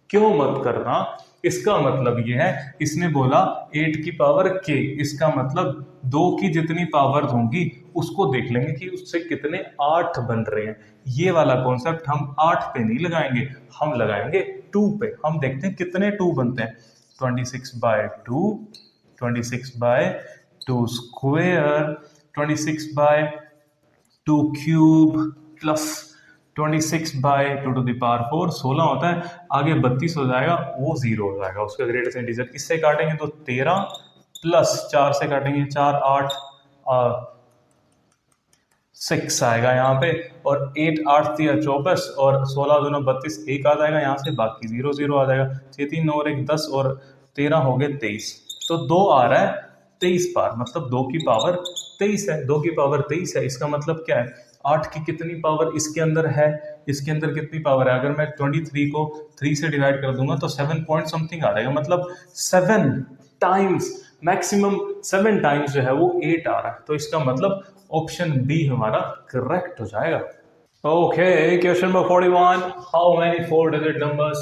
क्यों मत करना? इसका मतलब ये है, इसने बोला 8 की पावर k, इसका मतलब 2 की जितनी पावर होंगी उसको देख लेंगे कि उससे कितने 8 बन रहे हैं. ये वाला कॉन्सेप्ट हम 8 पे नहीं लगाएंगे, हम लगाएंगे 2 पे. हम देखते हैं कितने 2 बनते हैं. 26/2, 26/2 square, 26/2 cube plus 26/2 to the power 4, 16 होता है. आगे 32 हो जाएगा, वो 0 हो जाएगा उसका ग्रेटेस्ट इंटीजर. किससे काटेंगे तो 13 प्लस 4 से काटेंगे, 4 8 6 आएगा यहाँ पे, और 8 8 3 24 और 16 दूना 32, 1 आ जाएगा यहाँ से, बाकी 0 0 आ जाएगा. 6 3 9 और 1 10 और 13 हो गए 23. तो 2 आ रहा है 23 बार, मतलब 2 की पावर 23 है. 2 की पावर 23 है, इसका मतलब क्या है? 8 की कितनी पावर इसके अंदर है, इसके अंदर कितनी पावर है? अगर मैं 23 को 3 से डिवाइड कर दूंगा तो 7 पॉइंट समथिंग आ जाएगा. मतलब 7 टाइम्स, मैक्सिमम 7 टाइम्स जो है वो 8 आ रहा है. तो इसका मतलब ऑप्शन बी हमारा करेक्ट हो जाएगा. Okay, question number 41. How many 4 digit numbers,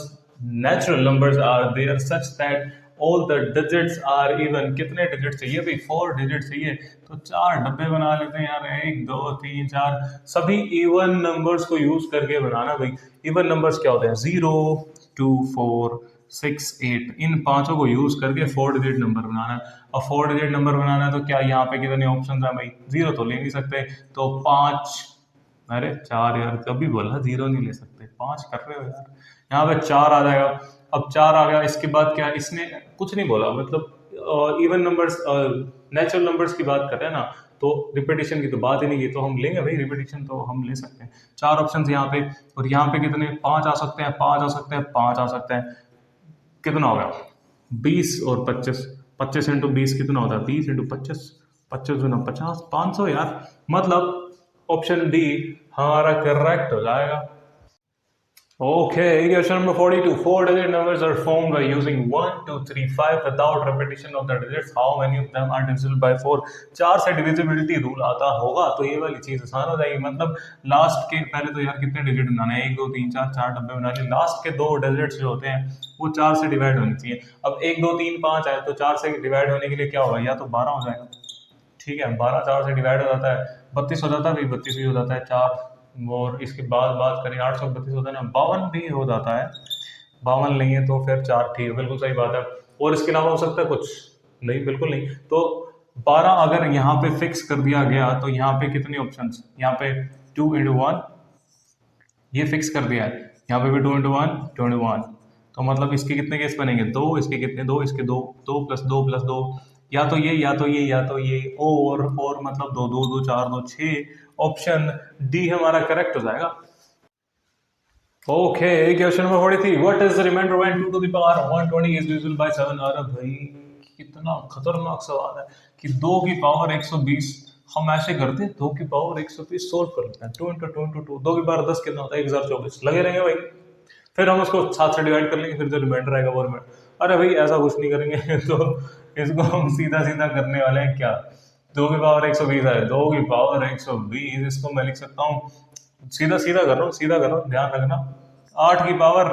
natural numbers are there such that all the digits are even? कितने डिजिट चाहिए भाई? 4 डिजिट चाहिए. तो 4 डब्बे बना लेते हैं यार, 1 2 3 4, सभी इवन नंबर्स को यूज करके बनाना भाई. इवन नंबर्स क्या होते हैं? 0 2 4 6 8, इन पांचों को यूज करके 4 डिजिट नंबर बनाना है. अब 4 डिजिट नंबर बनाना है तो क्या यहाँ पे कितने ऑप्शन है भाई? 0 तो ले नहीं सकते, तो 5, अरे 4 यार, कभी बोला 0 नहीं ले सकते, 5 कर रहे हो यार. यहाँ पे 4 आ जाएगा. अब 4 आ गया, इसके बाद क्या? इसने कुछ नहीं बोला, मतलब इवन नंबर्स नेचुरल नंबर्स की बात कर रहे हैं ना, तो रिपीटिशन की तो बात ही नहीं की, तो हम लेंगे भाई रिपीटिशन, तो हम ले सकते हैं. 4 ऑप्शन यहाँ पे, और यहाँ पे कितने? 5 आ सकते हैं, 5 आ सकते हैं, 5 आ सकते हैं. कितना होगा? 20 और 25. 25 इंटू 20 कितना होता है? 20 इंटू 25, 25 गुना 50, 500 यार. मतलब ऑप्शन डी हमारा करेक्ट हो जाएगा. Okay, question number 42. Four-digit numbers are formed by using 1, 2, 3, 5 without repetition of the digits. How many of them are divisible by 4? 4 से डिविजिबिलिटी रूल आता होगा तो ये वाली चीज आसान हो जाएगी। मतलब लास्ट के पहले तो यार कितने डिजिट बनाने हैं, 1 2 3 4 4 डब्बे बनाने, लास्ट के 2 डिजिट्स जो होते हैं वो 4 से डिवाइड होनी चाहिए। अब 1 2 3 5 है तो 4 से डिवाइड होने के लिए क्या होगा, या तो 12 हो जाएगा, ठीक है, 12 4 से डिवाइड हो जाता है, 32 हो जाता है, 32 भी हो जाता है, 4 और इसके बाद बात करें 832 होता है ना, 52 भी हो जाता है, 52 नहीं है तो फिर 4, ठीक है, बिल्कुल सही बात है। और इसके अलावा हो सकता है कुछ, नहीं बिल्कुल नहीं। तो 12 अगर यहाँ पे फिक्स कर दिया गया तो यहाँ पे कितने ऑप्शंस, यहाँ पे 2 into 1 ये फिक्स कर दिया है, यहाँ पे भी 2 into 1 2 into 1, तो मतलब इसके कितने केस बनेंगे, दो, इसके कितने, दो, इसके दो, 2 प्लस 2 प्लस 2, या तो ये या तो ये या तो ये, और मतलब 2 2 2 4 2 6, ऑप्शन डी हमारा करेक्ट हो जाएगा। Okay, question number 43, what is the remainder when 2 to the power 120 is divisible by 7? अरे भाई कितना खतरनाक सवाल है कि 2 की पावर 120, हम ऐसे करते हैं 2 की पावर 120 सोल्व कर लेते हैं, 2 into 2 into 2, 2 की पावर 10 कितना होता है, 1024, लगे रहेंगे भाई, फिर हम उसको 7 से डिवाइड कर लेंगे, फिर जो रिमाइंडर आएगा वो रिमाइंडर। अरे भाई ऐसा कुछ नहीं करेंगे तो इसको हम सीधा सीधा करने वाले हैं क्या, 2 की पावर 120 है, 2 की पावर 120, इसको मैं लिख सकता हूँ, सीधा सीधा कर रहा हूँ, सीधा कर रहा हूँ, ध्यान रखना, 8 की पावर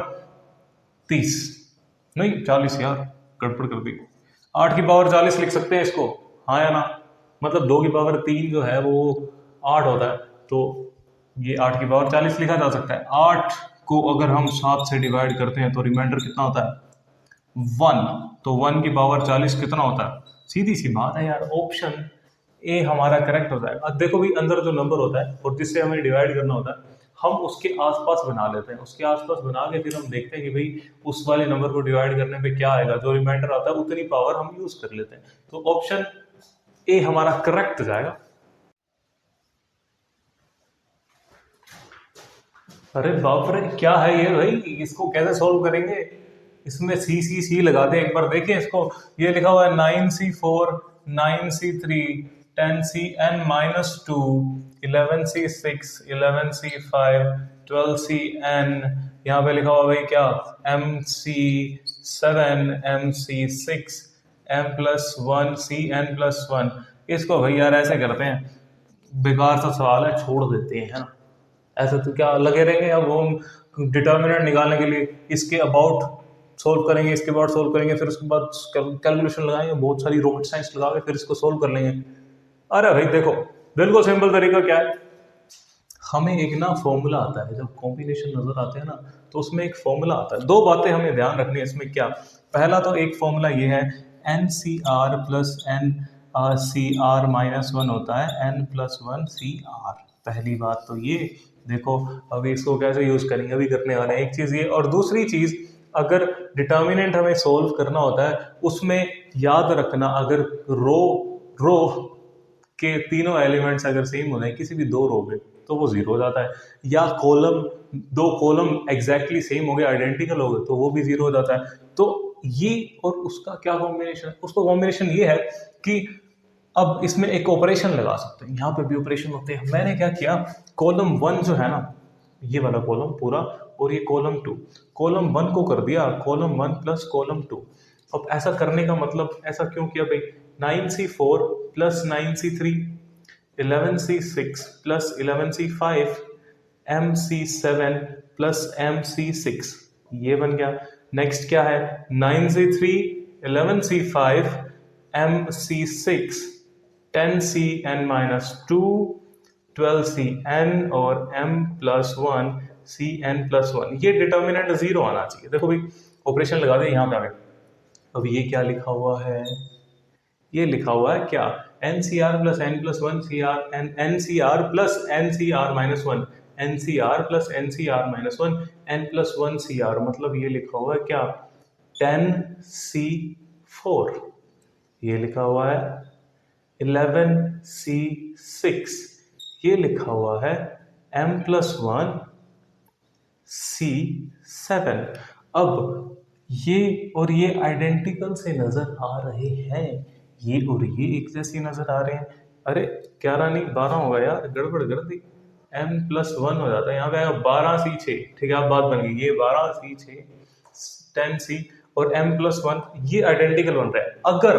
30, नहीं 40, यार गड़बड़ कर दी, 8 की पावर 40 लिख सकते हैं इसको, हाँ या ना, मतलब 2 की पावर 3 जो है वो 8 होता है, तो ये 8 की पावर 40 लिखा जा सकता है। 8 को अगर हम 7 से डिवाइड करते हैं तो रिमाइंडर कितना होता है, 1, तो 1 की पावर 40 कितना होता है, सीधी सी बात है यार, ऑप्शन ए हमारा करेक्ट हो जाएगा। अब देखो भी अंदर जो नंबर होता है और जिससे हमें डिवाइड करना होता है, हम उसके आसपास बना लेते हैं, उसके आसपास बना के फिर हम देखते हैं कि भाई उस वाले नंबर को डिवाइड करने पे क्या आएगा, जो रिमाइंडर आता है उतनी पावर हम यूज कर लेते हैं, तो ऑप्शन ए हमारा करेक्ट जाएगा। अरे बाप रे क्या है ये भाई, इसको कैसे सॉल्व करेंगे, इसमें सी लगा दे एक बार, देखें इसको, ये लिखा हुआ है 9C4 9C3 10CN-2 11C6 11C5 12CN, यहाँ पे लिखा हुआ भाई क्या, MC7 MC6 M+1 CN+1। इसको भाई यार ऐसे करते हैं, बेकार सा सवाल है, छोड़ देते हैं, है ना, ऐसे तो क्या लगे रहेंगे, अब वो हम डिटर्मिनेंट निकालने के लिए इसके अबाउट सोल्व करेंगे, इसके अबाउट सोल्व करेंगे, फिर उसके बाद कैलकुलेशन लगाएंगे, बहुत सारी रॉकेट साइंस लगा के फिर इसको सोल्व कर लेंगे। अरे भाई देखो, बिल्कुल सिंपल तरीका क्या है, हमें एक ना फॉर्मूला आता है, जब कॉम्बिनेशन नजर आते हैं ना तो उसमें एक फॉर्मूला आता है, दो बातें हमें ध्यान रखनी है इसमें, क्या, पहला तो एक फॉर्मूला ये है, NCR प्लस NCR-1 होता है N+1CR, पहली बात तो ये, देखो अभी इसको कैसे यूज करेंगे अभी करने वाले हैं, एक चीज ये, और दूसरी चीज, अगर डिटर्मिनेंट हमें सोल्व करना होता है उसमें याद रखना, अगर रो रो के तीनों एलिमेंट्स अगर सेम हो जाए किसी भी दो रो में तो वो जीरो हो जाता है, या कॉलम, दो कॉलम एग्जैक्टली सेम हो गए, आइडेंटिकल हो गए तो वो भी जीरो हो जाता है। तो ये और उसका क्या कॉम्बिनेशन, उसका कॉम्बिनेशन ये है कि अब इसमें एक ऑपरेशन लगा सकते हैं, यहाँ पे भी ऑपरेशन होते हैं, मैंने क्या किया, कॉलम 1 जो है ना, ये वाला कॉलम पूरा, और ये कॉलम 2, कॉलम 1 को कर दिया कॉलम 1 प्लस कॉलम 2। अब ऐसा करने का मतलब, ऐसा क्यों किया भाई, 9C4 plus 9C3 11C6 plus 11C5 MC7 plus MC6, ये बन गया। नेक्स्ट क्या है, 9C3 11C5 MC6 10CN-2 12CN और M+1 CN+1, ये डिटर्मिनेंट जीरो आना चाहिए। देखो भाई ऑपरेशन लगा दे यहाँ पे आगे, अब ये क्या लिखा हुआ है, ये लिखा हुआ है क्या, NCR plus N+1 CR NCR plus NCR-1 NCR plus NCR-1 N+1 CR, मतलब ये लिखा हुआ है क्या, 10C4, ये लिखा हुआ है 11C6, ये लिखा हुआ है M+1 C7। अब ये और ये आइडेंटिकल से नजर आ रहे हैं, ये और ये एक जैसे नजर आ रहे हैं, अरे 11 नहीं 12 होगा यार, गड़बड़ कर दी, n+1 हो जाता है, यहाँ पे आएगा 12c6, ठीक है, अब बात बन गई, ये 12c6 10c और m+1 ये आइडेंटिकल बन रहा है। अगर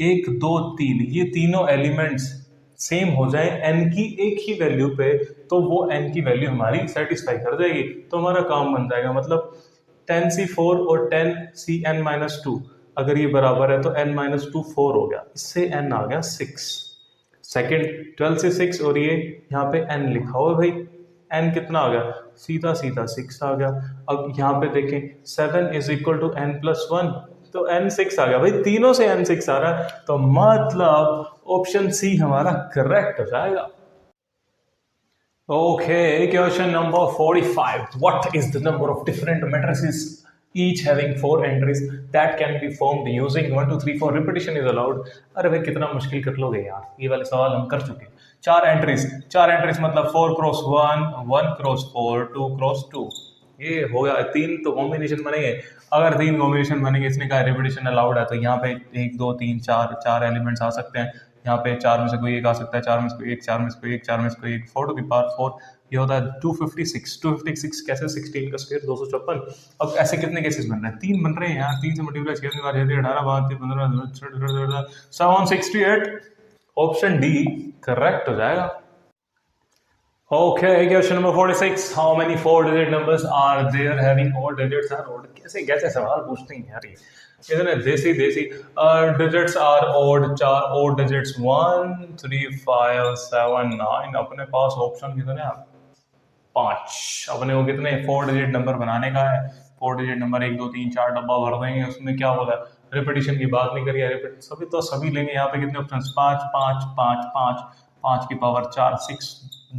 1 2 3 ये तीनों एलिमेंट्स सेम हो जाए n की एक ही वैल्यू पे, तो वो n की वैल्यू हमारी सेटिस्फाई कर जाएगी, तो हमारा काम बन जाएगा। मतलब 10c4 और 10cn-2 अगर ये बराबर है तो n-2 4 हो गया, इससे n आ गया 6। सेकंड 12 से 6 और ये यहाँ पे n लिखा हुआ है भाई, n कितना आ गया, सीधा सीधा 6 आ गया। अब यहाँ पे देखें 7 इज इक्वल टू n+1, तो n 6 आ गया भाई, तीनों से n 6 आ रहा है, तो मतलब ऑप्शन सी हमारा करेक्ट हो जाएगा। Okay, question number 45. What is the number of different matrices, each having 4 entries that can be formed using 1 2 3 4 repetition is allowed? अरे भाई कितना मुश्किल कर लोगे यार, ये वाले सवाल हम कर चुके हैं। चार एंट्रीज मतलब 4x1, 1x4, 2x2, ये हो गया। तीन तो कॉम्बिनेशन बनेंगे, अगर तीन कॉम्बिनेशन बनेंगे, इसने कहा रिपीटिशन अलाउड है, तो यहाँ पे 1 2 3 4 चार एलिमेंट्स आ सकते हैं। यहाँ पे चार में से कोई एक आ सकता है, चार में से कोई एक, चार में से कोई एक, चार में से कोई एक, 4 टू द पावर 4, ये होता है 256 कैसे, 16 का स्क्वायर 254। अब ऐसे कितने केसेस बन रहे हैं, तीन बन रहे हैं यार, तीन से मल्टीप्लाई 6 बार 18 5 15 768, ऑप्शन डी करेक्ट हो जाएगा। Okay, question number 46. How many four-digit numbers are there having all digits are odd? कैसे कैसे सवाल पूछते हैं यार ये, इतने देसी digits are odd, चार odd digits 1 3 5 7 9, अपने पास ऑप्शन कितने हैं, 5। अपने को कितने 4-digit नंबर बनाने का है, 4-digit नंबर 1 2 3 4 डब्बा भर देंगे, उसमें क्या बोला है, रिपीटिशन की बात नहीं करिए, रिपीट सभी लेंगे। यहाँ पे कितने ऑप्शन, 5 5 5 5 5 की पावर 4 6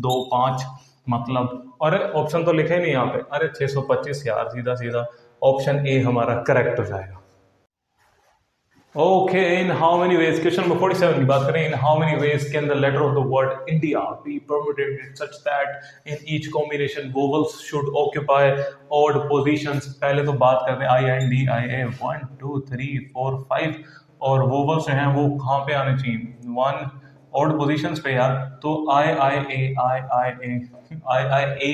2 5, मतलब अरे ऑप्शन तो लिखे नहीं यहाँ पे, अरे 625 यार, सीधा सीधा ऑप्शन ए हमारा करेक्ट हो जाएगा। Okay, in how many ways, question number 47 की बात करें, in how many ways can the letter of the word India be permuted such that in each combination vowels should occupy odd positions? पहले तो बात करते हैं आई एन डी आई ए 1 2 3 4 5, और वोवल्स जो हैं वो कहाँ पे आने चाहिए, 1 ऑड पोजीशंस पे यार, तो आई आई ए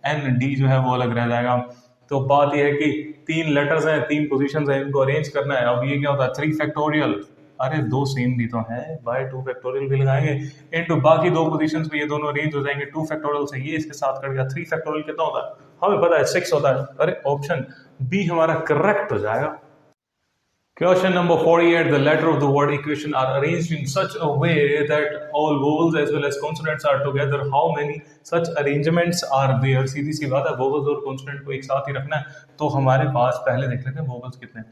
एन डी जो है वो अलग रह जाएगा। तो बात यह है कि तीन लेटर्स हैं, तीन पोजीशंस हैं, इनको अरेंज करना है। अब ये क्या होता है, 3 फैक्टोरियल, अरे दो सेम भी तो है बाय 2 फैक्टोरियल भी लगाएंगे, इनटू बाकी दो पोजीशंस पे ये दोनों अरेंज हो जाएंगे, 2 फैक्टोरियल से ये इसके साथ कट गया, 3 फैक्टोरियल कितना होता है हमें पता है, 6 होता है। अरे ऑप्शन बी हमारा करेक्ट हो जाएगा। Question number 48. The letter of the word equation are arranged in such a way that all vowels as well as consonants are together. How many such arrangements are there? सीधी सी बात है, vowels और consonant को एक साथ ही रखना है, तो हमारे पास पहले देख लेते हैं vowels कितने,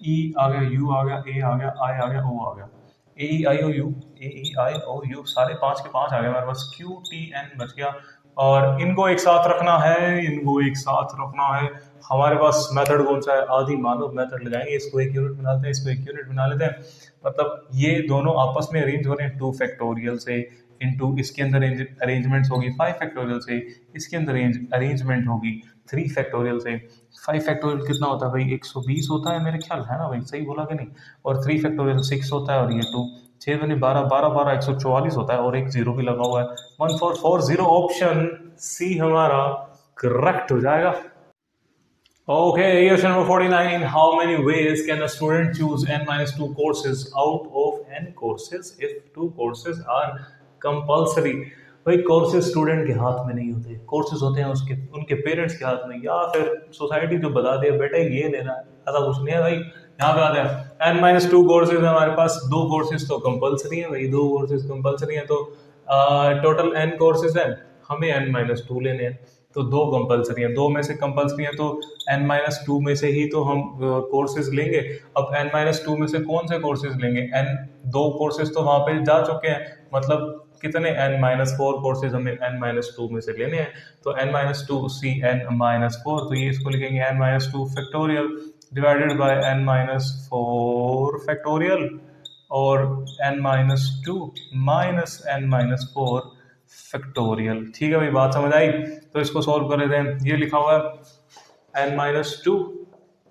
E आ गया, U आ गया, A आ गया, I आ गया, O आ गया, A E I O U, A E I O U, सारे 5 के 5 आ गए हमारे पास, Q T N बच गया, और इनको एक साथ रखना है, इनको एक साथ रखना है। हमारे पास मेथड कौन सा है, आदि मानव मेथड लगाएंगे, इसको एक यूनिट बना लेते हैं, इसको एक यूनिट बना लेते हैं, मतलब ये दोनों आपस में अरेंज हो रहे हैं 2 फैक्टोरियल से, इनटू इसके अंदर अरेंजमेंट्स होगी 5 फैक्टोरियल से, इसके अंदर अरेंजमेंट होगी 3 फैक्टोरियल से। 5 फैक्टोरियल कितना होता है भाई, 120 होता है मेरे ख्याल, है ना भाई, सही बोला कि नहीं, और 3 फैक्टोरियल 6 होता है, और ये 2 6 बने 12 12 12 144 होता है, और एक जीरो भी लगा हुआ है, 1440, ऑप्शन सी हमारा करेक्ट हो जाएगा। Okay, question number 49. In how many ways can a student choose n-2 courses out of n courses if 2 courses are compulsory? भाई कोर्सेज स्टूडेंट के हाथ में नहीं होते, कोर्सेज होते हैं उसके उनके पेरेंट्स के हाथ में, या फिर सोसाइटी जो बता दे बेटे ये लेना है, ऐसा कुछ नहीं है भाई। यहाँ पे आते हैं n-2 कोर्सेज, हमारे पास 2 कोर्सेज तो कंपलसरी है भाई, 2 कोर्सेज कंपलसरी है, तो टोटल n कोर्सेज है, हमें n-2 लेने हैं, तो 2 कंपलसरी है, 2 में से कंपलसरी है, तो n-2 में से ही तो हम कोर्सेज लेंगे। अब n-2 में से कौन से कोर्सेज लेंगे, दो कोर्सेज तो वहां पे जा चुके हैं, मतलब कितने n-4 कोर्सेज हमें n-2 में से लेने हैं, तो n-2 सी n-4, तो ये इसको लिखेंगे n-2 factorial divided by n-4 factorial, और n-2 माइनस n-4 फैक्टोरियल। ठीक है भाई, बात समझ आई, तो इसको सॉल्व कर लेते हैं। ये लिखा हुआ है n-2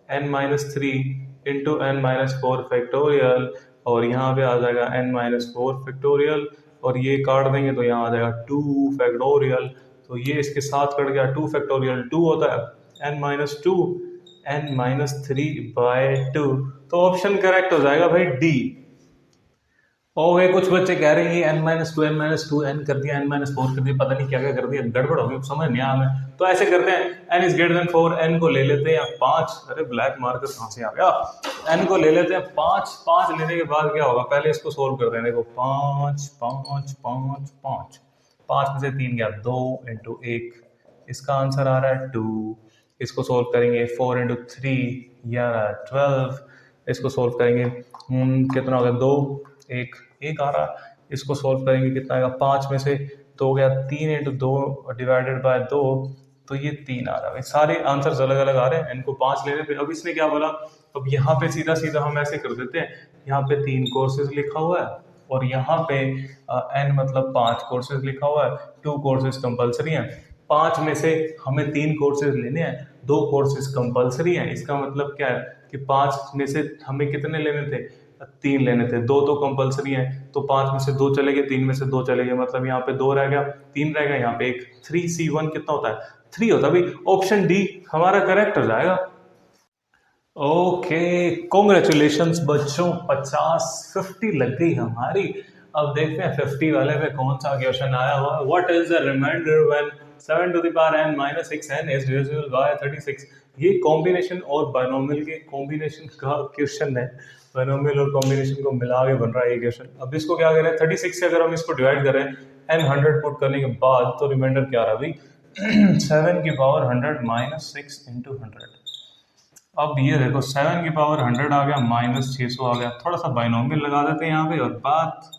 n-3 into n-4 factorial, और यहाँ पे आ जाएगा n-4 फैक्टोरियल, और ये काट देंगे तो यहाँ आ जाएगा 2 फैक्टोरियल, तो ये इसके साथ कट गया, 2 फैक्टोरियल 2 होता है n-2 n-3/2, तो ऑप्शन करेक्ट हो जाएगा भाई डी। ओके, कुछ बच्चे कह रहे हैं n-2 n-2 n कर दिया, n-4 कर दिया, पता नहीं क्या क्या कर दिया, गड़बड़ हो गई, समझ नहीं आया हमें। तो ऐसे करते हैं, n is greater than 4, n को ले लेते हैं 5, अरे ब्लैक मार्कर कहाँ से आ गया, n को ले लेते हैं 5, 5 लेने के बाद क्या होगा, पहले इसको सोल्व करते हैं। देखो 5 5 5 5, 5 में से 3 गया 2 इंटू 1, इसका आंसर आ रहा है 2। इसको सोल्व करेंगे 4 इंटू 3 या 12, इसको सोल्व करेंगे कितना हो गया 2 1 1 आ रहा, इसको सोल्व करेंगे कितना आएगा, 5 में से 2 गया 3 इंटू 2 डिवाइडेड बाय 2, तो ये 3 आ रहा है। सारे आंसर्स अलग अलग आ रहे हैं, इनको 5 ले लेते। अब इसने क्या बोला, अब यहाँ पे सीधा सीधा हम ऐसे कर देते हैं, यहाँ पे 3 कोर्सेज लिखा हुआ है और यहाँ पे n मतलब 5 कोर्सेज लिखा हुआ है, 2 कोर्सेज कंपलसरी हैं। 5 में से हमें 3 कोर्सेज लेने हैं, 2 कोर्सेज कंपलसरी हैं। इसका मतलब क्या है कि 5 में से हमें कितने लेने थे, 3 लेने थे, 2 तो कंपलसरी हैं, तो 5 में से 2 चले गए, 3 में से 2 चले गए, मतलब यहाँ पे 2 रह गया, 3 रह गया, यहाँ पे 1, 3C1 कितना होता है, 3 होता है भाई। ऑप्शन डी हमारा करेक्ट हो जाएगा। ओके, कॉन्ग्रेचुलेशंस बच्चों, 50 लग गई हमारी। अब देखते हैं 50 वाले पे कौन सा क्वेश्चन आया हुआ है। What is the remainder when 7 to the power n minus 6n is divisible by 36। ये कॉम्बिनेशन और बायनोमियल के कॉम्बिनेशन का क्वेश्चन है, बायनोमियल और कॉम्बिनेशन को मिला के बन रहा है ये क्वेश्चन। अब इसको क्या करें, 36 से अगर हम इसको डिवाइड करें n 100 पुट करने के बाद, तो रिमाइंडर क्या रहा भाई 7 की पावर 100 माइनस 6 इंटू 100। अब ये देखो 7 की पावर 100 आ गया माइनस 600 आ गया, थोड़ा सा बाइनोमियल लगा देते हैं यहाँ पे और बात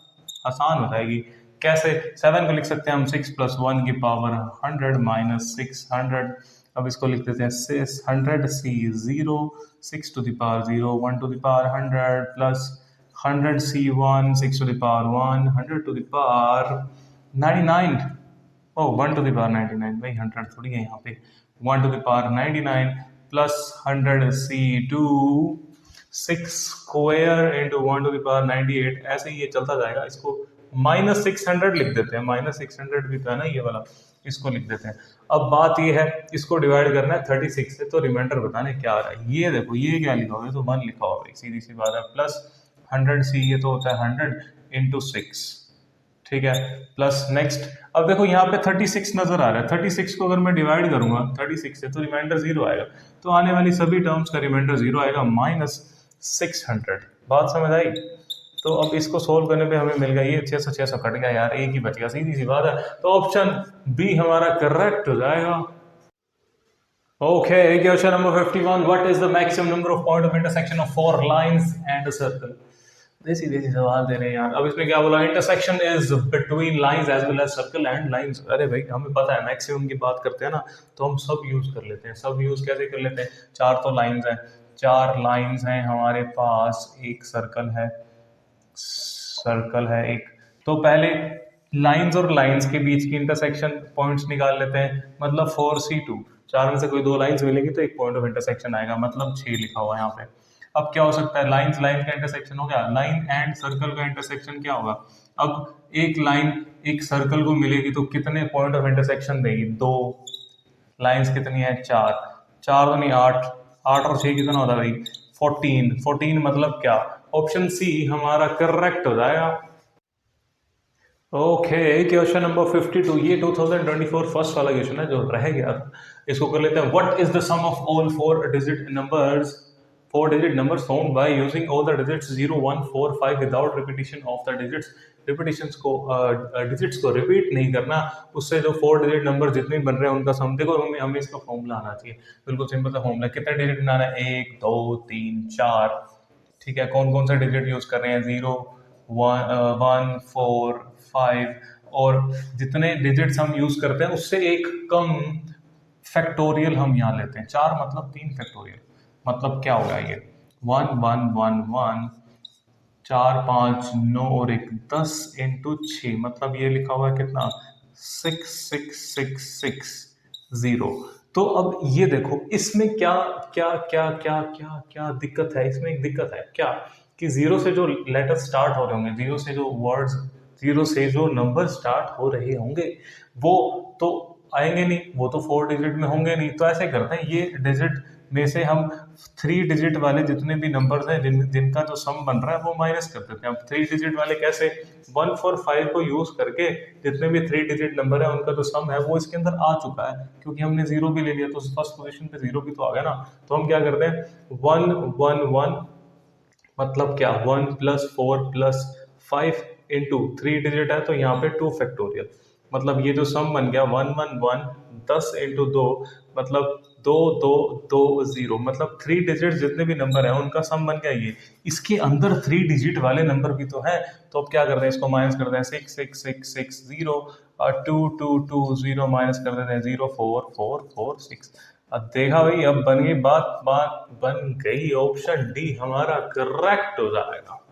आसान हो जाएगी। कैसे, 7 को लिख सकते हैं हम 6 प्लस 1 की पावर 100 माइनस 600। अब इसको लिख देते हैं 100 C 0, 6 to the power 0, 1 to the power 100 plus 100 C 1, 6 to the power 1, 100 to the power 99, oh 1 to the power 99, भाई 100 थोड़ी है यहाँ पे, 1 to the power 99 plus 100 C 2, 6 square into 1 to the power 98, ऐसे ही ये चलता जाएगा। इसको माइनस 600 लिख देते हैं, माइनस 600 भी तो है ना ये वाला, इसको लिख देते हैं। अब बात ये है, इसको डिवाइड करना है 36 से, तो रिमाइंडर बताने क्या आ रहा है। ये देखो ये क्या लिखा हुआ है, तो 1 लिखा हुआ है, सीधी सी बात है, प्लस 100 सी, ये तो होता है 100 इंटू 6, ठीक है, प्लस नेक्स्ट। अब देखो यहाँ पे 36 नजर आ रहा है, 36 को अगर मैं डिवाइड करूंगा 36 से, तो रिमाइंडर 0 आएगा, तो आने वाली सभी टर्म्स का रिमाइंडर 0 आएगा, माइनस 600। बात समझ आई। तो अब इसको सोल्व करने पे हमें मिल गया ये 600 कट गया यार, एक ही बच गया, सीधी सी बात है। तो ऑप्शन बी हमारा करेक्ट हो जाएगा। Okay, question number 51, what is the maximum number of point of intersection of 4 lines and a circle. देसी देसी सवाल दे रहे हैं यार। अब इसमें क्या बोला, intersection is between lines as well as circle and lines. अरे भाई हमें पता है, मैक्सिमम की बात करते हैं ना, तो हम सब यूज कर लेते हैं। सब यूज कैसे कर लेते हैं, 4 तो लाइंस हैं, 4 लाइंस हैं हमारे पास, एक सर्कल है, सर्कल है एक, तो पहले लाइंस और लाइंस के बीच की इंटरसेक्शन पॉइंट्स निकाल लेते हैं, मतलब 4C2, 4 में से कोई 2 लाइंस मिलेगी तो एक पॉइंट ऑफ इंटरसेक्शन आएगा, मतलब 6 लिखा हुआ है यहाँ पे। अब क्या हो सकता है, लाइंस लाइन का इंटरसेक्शन हो गया, लाइन एंड सर्कल का इंटरसेक्शन क्या होगा। अब एक लाइन एक सर्कल को मिलेगी तो कितने पॉइंट ऑफ इंटरसेक्शन देगी, 2 लाइंस कितनी है, 4, 4 तो नहीं 8, 8 और 6 कितना होता है भाई 14, 14 मतलब क्या, ऑप्शन सी हमारा करेक्ट हो जाएगा। ओके, क्वेश्चन नंबर 52, ये 2024 फर्स्ट वाला क्वेश्चन है जो रह गया था, इसको कर लेते हैं। What is the sum of all 4 digit numbers, 4 digit numbers found by using all the digits 0 1 4 5 without repetition of the digits। repetitions को digits को repeat नहीं करना, उससे जो 4 digit नंबर जितने बन रहे हैं उनका सम। देखो हमें इसका फॉर्मूला आना चाहिए, बिल्कुल सिंपल सा फॉर्मूला। कितने डिजिट बनाना है, 1 2 3 4, ठीक है। कौन कौन सा डिजिट यूज कर रहे हैं, 0 1 4 5, और जितने डिजिट्स हम यूज करते हैं उससे एक कम फैक्टोरियल हम यहाँ लेते हैं। 4 मतलब 3 फैक्टोरियल, मतलब क्या होगा ये 1 1 1 1, 4 5 9 और 1 10 इंटू 6, मतलब ये लिखा हुआ है कितना 6 6 6 6 0। तो अब ये देखो इसमें क्या क्या क्या क्या क्या क्या दिक्कत है, इसमें एक दिक्कत है क्या कि 0 से जो लेटर स्टार्ट हो रहे होंगे, 0 से जो वर्ड्स जीरो से जो नंबर स्टार्ट हो रहे होंगे वो तो आएंगे नहीं, वो तो 4 डिजिट में होंगे नहीं। तो ऐसे करते हैं, ये डिजिट में से हम 3 डिजिट वाले जितने भी नंबर्स हैं जिनका जो सम बन रहा है वो माइनस कर देते हैं। अब 3 डिजिट वाले कैसे, 145 को यूज करके जितने भी 3 डिजिट नंबर है उनका जो सम है वो इसके अंदर आ चुका है, क्योंकि हमने जीरो भी ले लिया तो फर्स्ट पोजीशन पे जीरो भी तो आ गया ना। तो हम क्या करते हैं, 111 मतलब क्या, 1 + 4 + 5 इंटू 3 डिजिट है तो यहाँ पे 2 फैक्टोरियल, मतलब ये जो सम बन गया 111 10 इंटू 2 मतलब 2220, मतलब 3 डिजिट जितने भी नंबर है उनका सम बन गया ये। इसके अंदर 3 डिजिट वाले नंबर भी तो है, तो अब क्या करते हैं, इसको माइनस करते हैं, 66660 और 2220 माइनस कर देते हैं 04446। अब देखा भाई, अब बन गई बात, बात बन गई, ऑप्शन डी हमारा करेक्ट हो जाएगा।